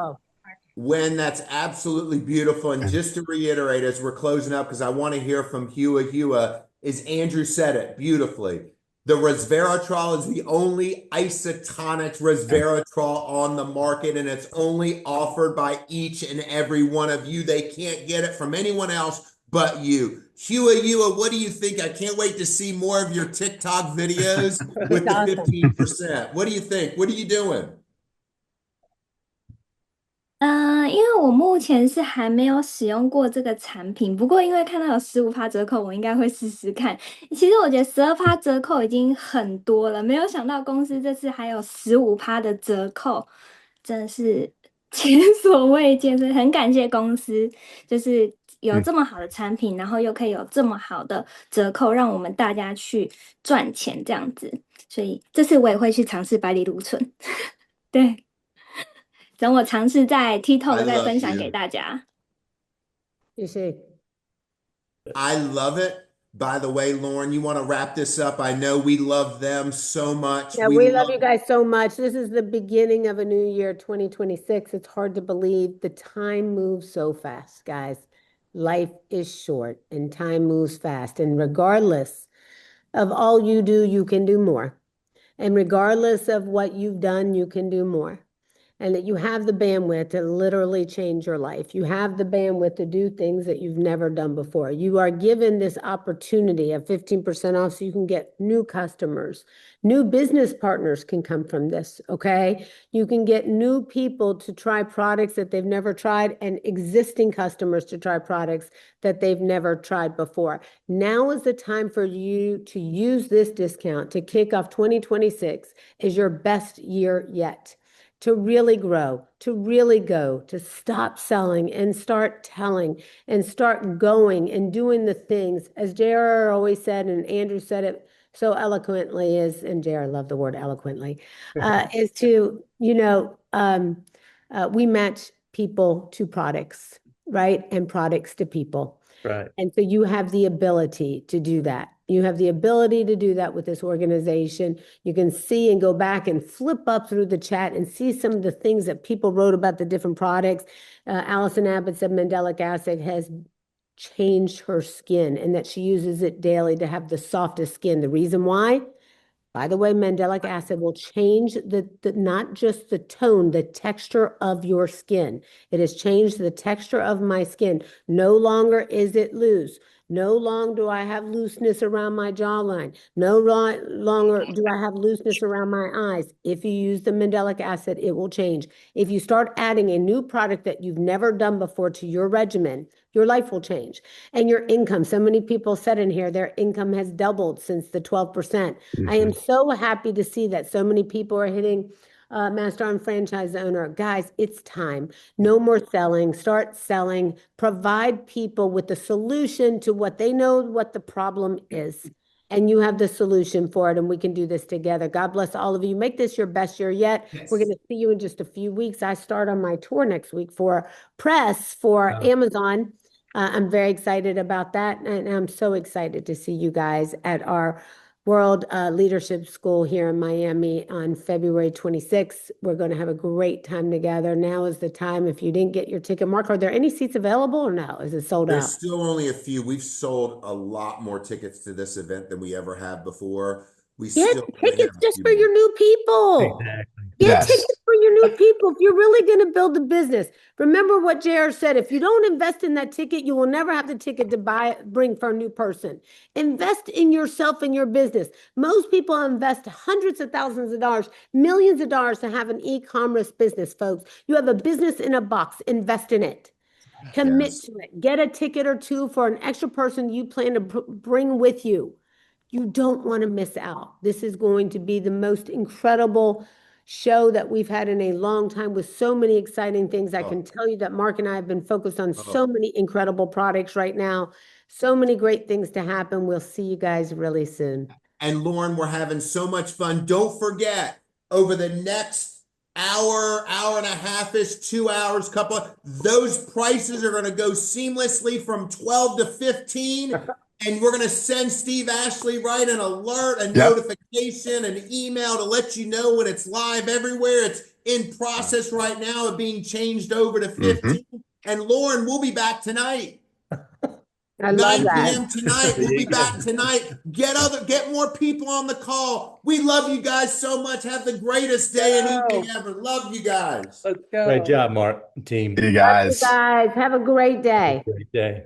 When that's absolutely beautiful. And just to reiterate, as we're closing up, because I want to hear from Hua, is Andrew said it beautifully. The resveratrol is the only isotonic resveratrol on the market, and it's only offered by each and every one of you. They can't get it from anyone else but you. Hua, what do you think? I can't wait to see more of your TikTok videos with the 15%. What do you think? What are you doing? 因为我目前是还没有使用过这个产品，不过因为看到有15%折扣，我应该会试试看。其实我觉得12%折扣已经很多了，没有想到公司这次还有15%的折扣，真的是前所未见，所以很感谢公司，就是有这么好的产品，然后又可以有这么好的折扣，让我们大家去赚钱这样子。所以这次我也会去尝试百里芦醇，对。等我尝试在 TikTok 再分享给大家。You see. I love it. By the way, Loren, you want to wrap this up? I know we love them so much. Yeah, we love you guys so much. This is the beginning of a new year, 2026. It's hard to believe. The time moves so fast, guys. Life is short and time moves fast. And regardless of all you do, you can do more. And regardless of what you've done, you can do more. And that you have the bandwidth to literally change your life. You have the bandwidth to do things that you've never done before. You are given this opportunity of 15% off so you can get new customers. New business partners can come from this, okay? You can get new people to try products that they've never tried and existing customers to try products that they've never tried before. Now is the time for you to use this discount to kick off 2026 as your best year yet. To really grow, to really go, to stop selling and start telling and start going and doing the things, as JR always said, and Andrew said it so eloquently, and JR loved the word eloquently, is to, we match people to products, right? And products to people. Right. And so you have the ability to do that. You have the ability to do that with this organization. You can see and go back and flip up through the chat and see some of the things that people wrote about the different products. Allison Abbott said mandelic acid has changed her skin and that she uses it daily to have the softest skin. The reason why? By the way, mandelic acid will change the not just the tone, the texture of your skin. It has changed the texture of my skin. No longer is it loose. No longer do I have looseness around my jawline. No longer do I have looseness around my eyes. If you use the mandelic acid, it will change. If you start adding a new product that you've never done before to your regimen, your life will change. And your income, so many people said in here, their income has doubled since the 12%. I am so happy to see that so many people are hitting master and franchise owner. Guys, it's time. No more selling. Start selling. Provide people with the solution to what they know what the problem is. and you have the solution for it, and we can do this together. God bless all of you. Make this your best year yet. Yes. We're going to see you in just a few weeks. I start on my tour next week for press for Amazon. I'm very excited about that, and I'm so excited to see you guys at our World Leadership School here in Miami on February 26th. We're going to have a great time together. Now is the time. If you didn't get your ticket, Mark, are there any seats available or no? Is it sold out? There's still only a few. We've sold a lot more tickets to this event than we ever have before. We Get still only tickets have a just few for more. your new people. Exactly. Get Yes. tickets for your new people. If you're really going to build a business, remember what JR said. If you don't invest in that ticket, you will never have the ticket to bring for a new person. Invest in yourself and your business. Most people invest hundreds of thousands of dollars, millions of dollars to have an e-commerce business, folks. You have a business in a box. Invest in it. Commit Yes. to it. Get a ticket or two for an extra person you plan to bring with you. You don't want to miss out. This is going to be the most incredible show that we've had in a long time with so many exciting things. I can tell you that Mark and I have been focused on so many incredible products right now. So many great things to happen. We'll see you guys really soon. And Loren, we're having so much fun. Don't forget, over the next hour, hour and a half-ish, 2 hours, those prices are going to go seamlessly from 12 to 15. And we're going to send Steve Ashley an alert, a notification, an email to let you know when it's live everywhere. It's in process right now of being changed over to 15. And Loren, we'll be back tonight. I love 9 that. p.m. tonight. We'll be back tonight. Get more people on the call. We love you guys so much. Have the greatest day and evening ever. Love you guys. Let's go. Great job, Mark and team. You guys. Love you guys. Have a great day. Great day.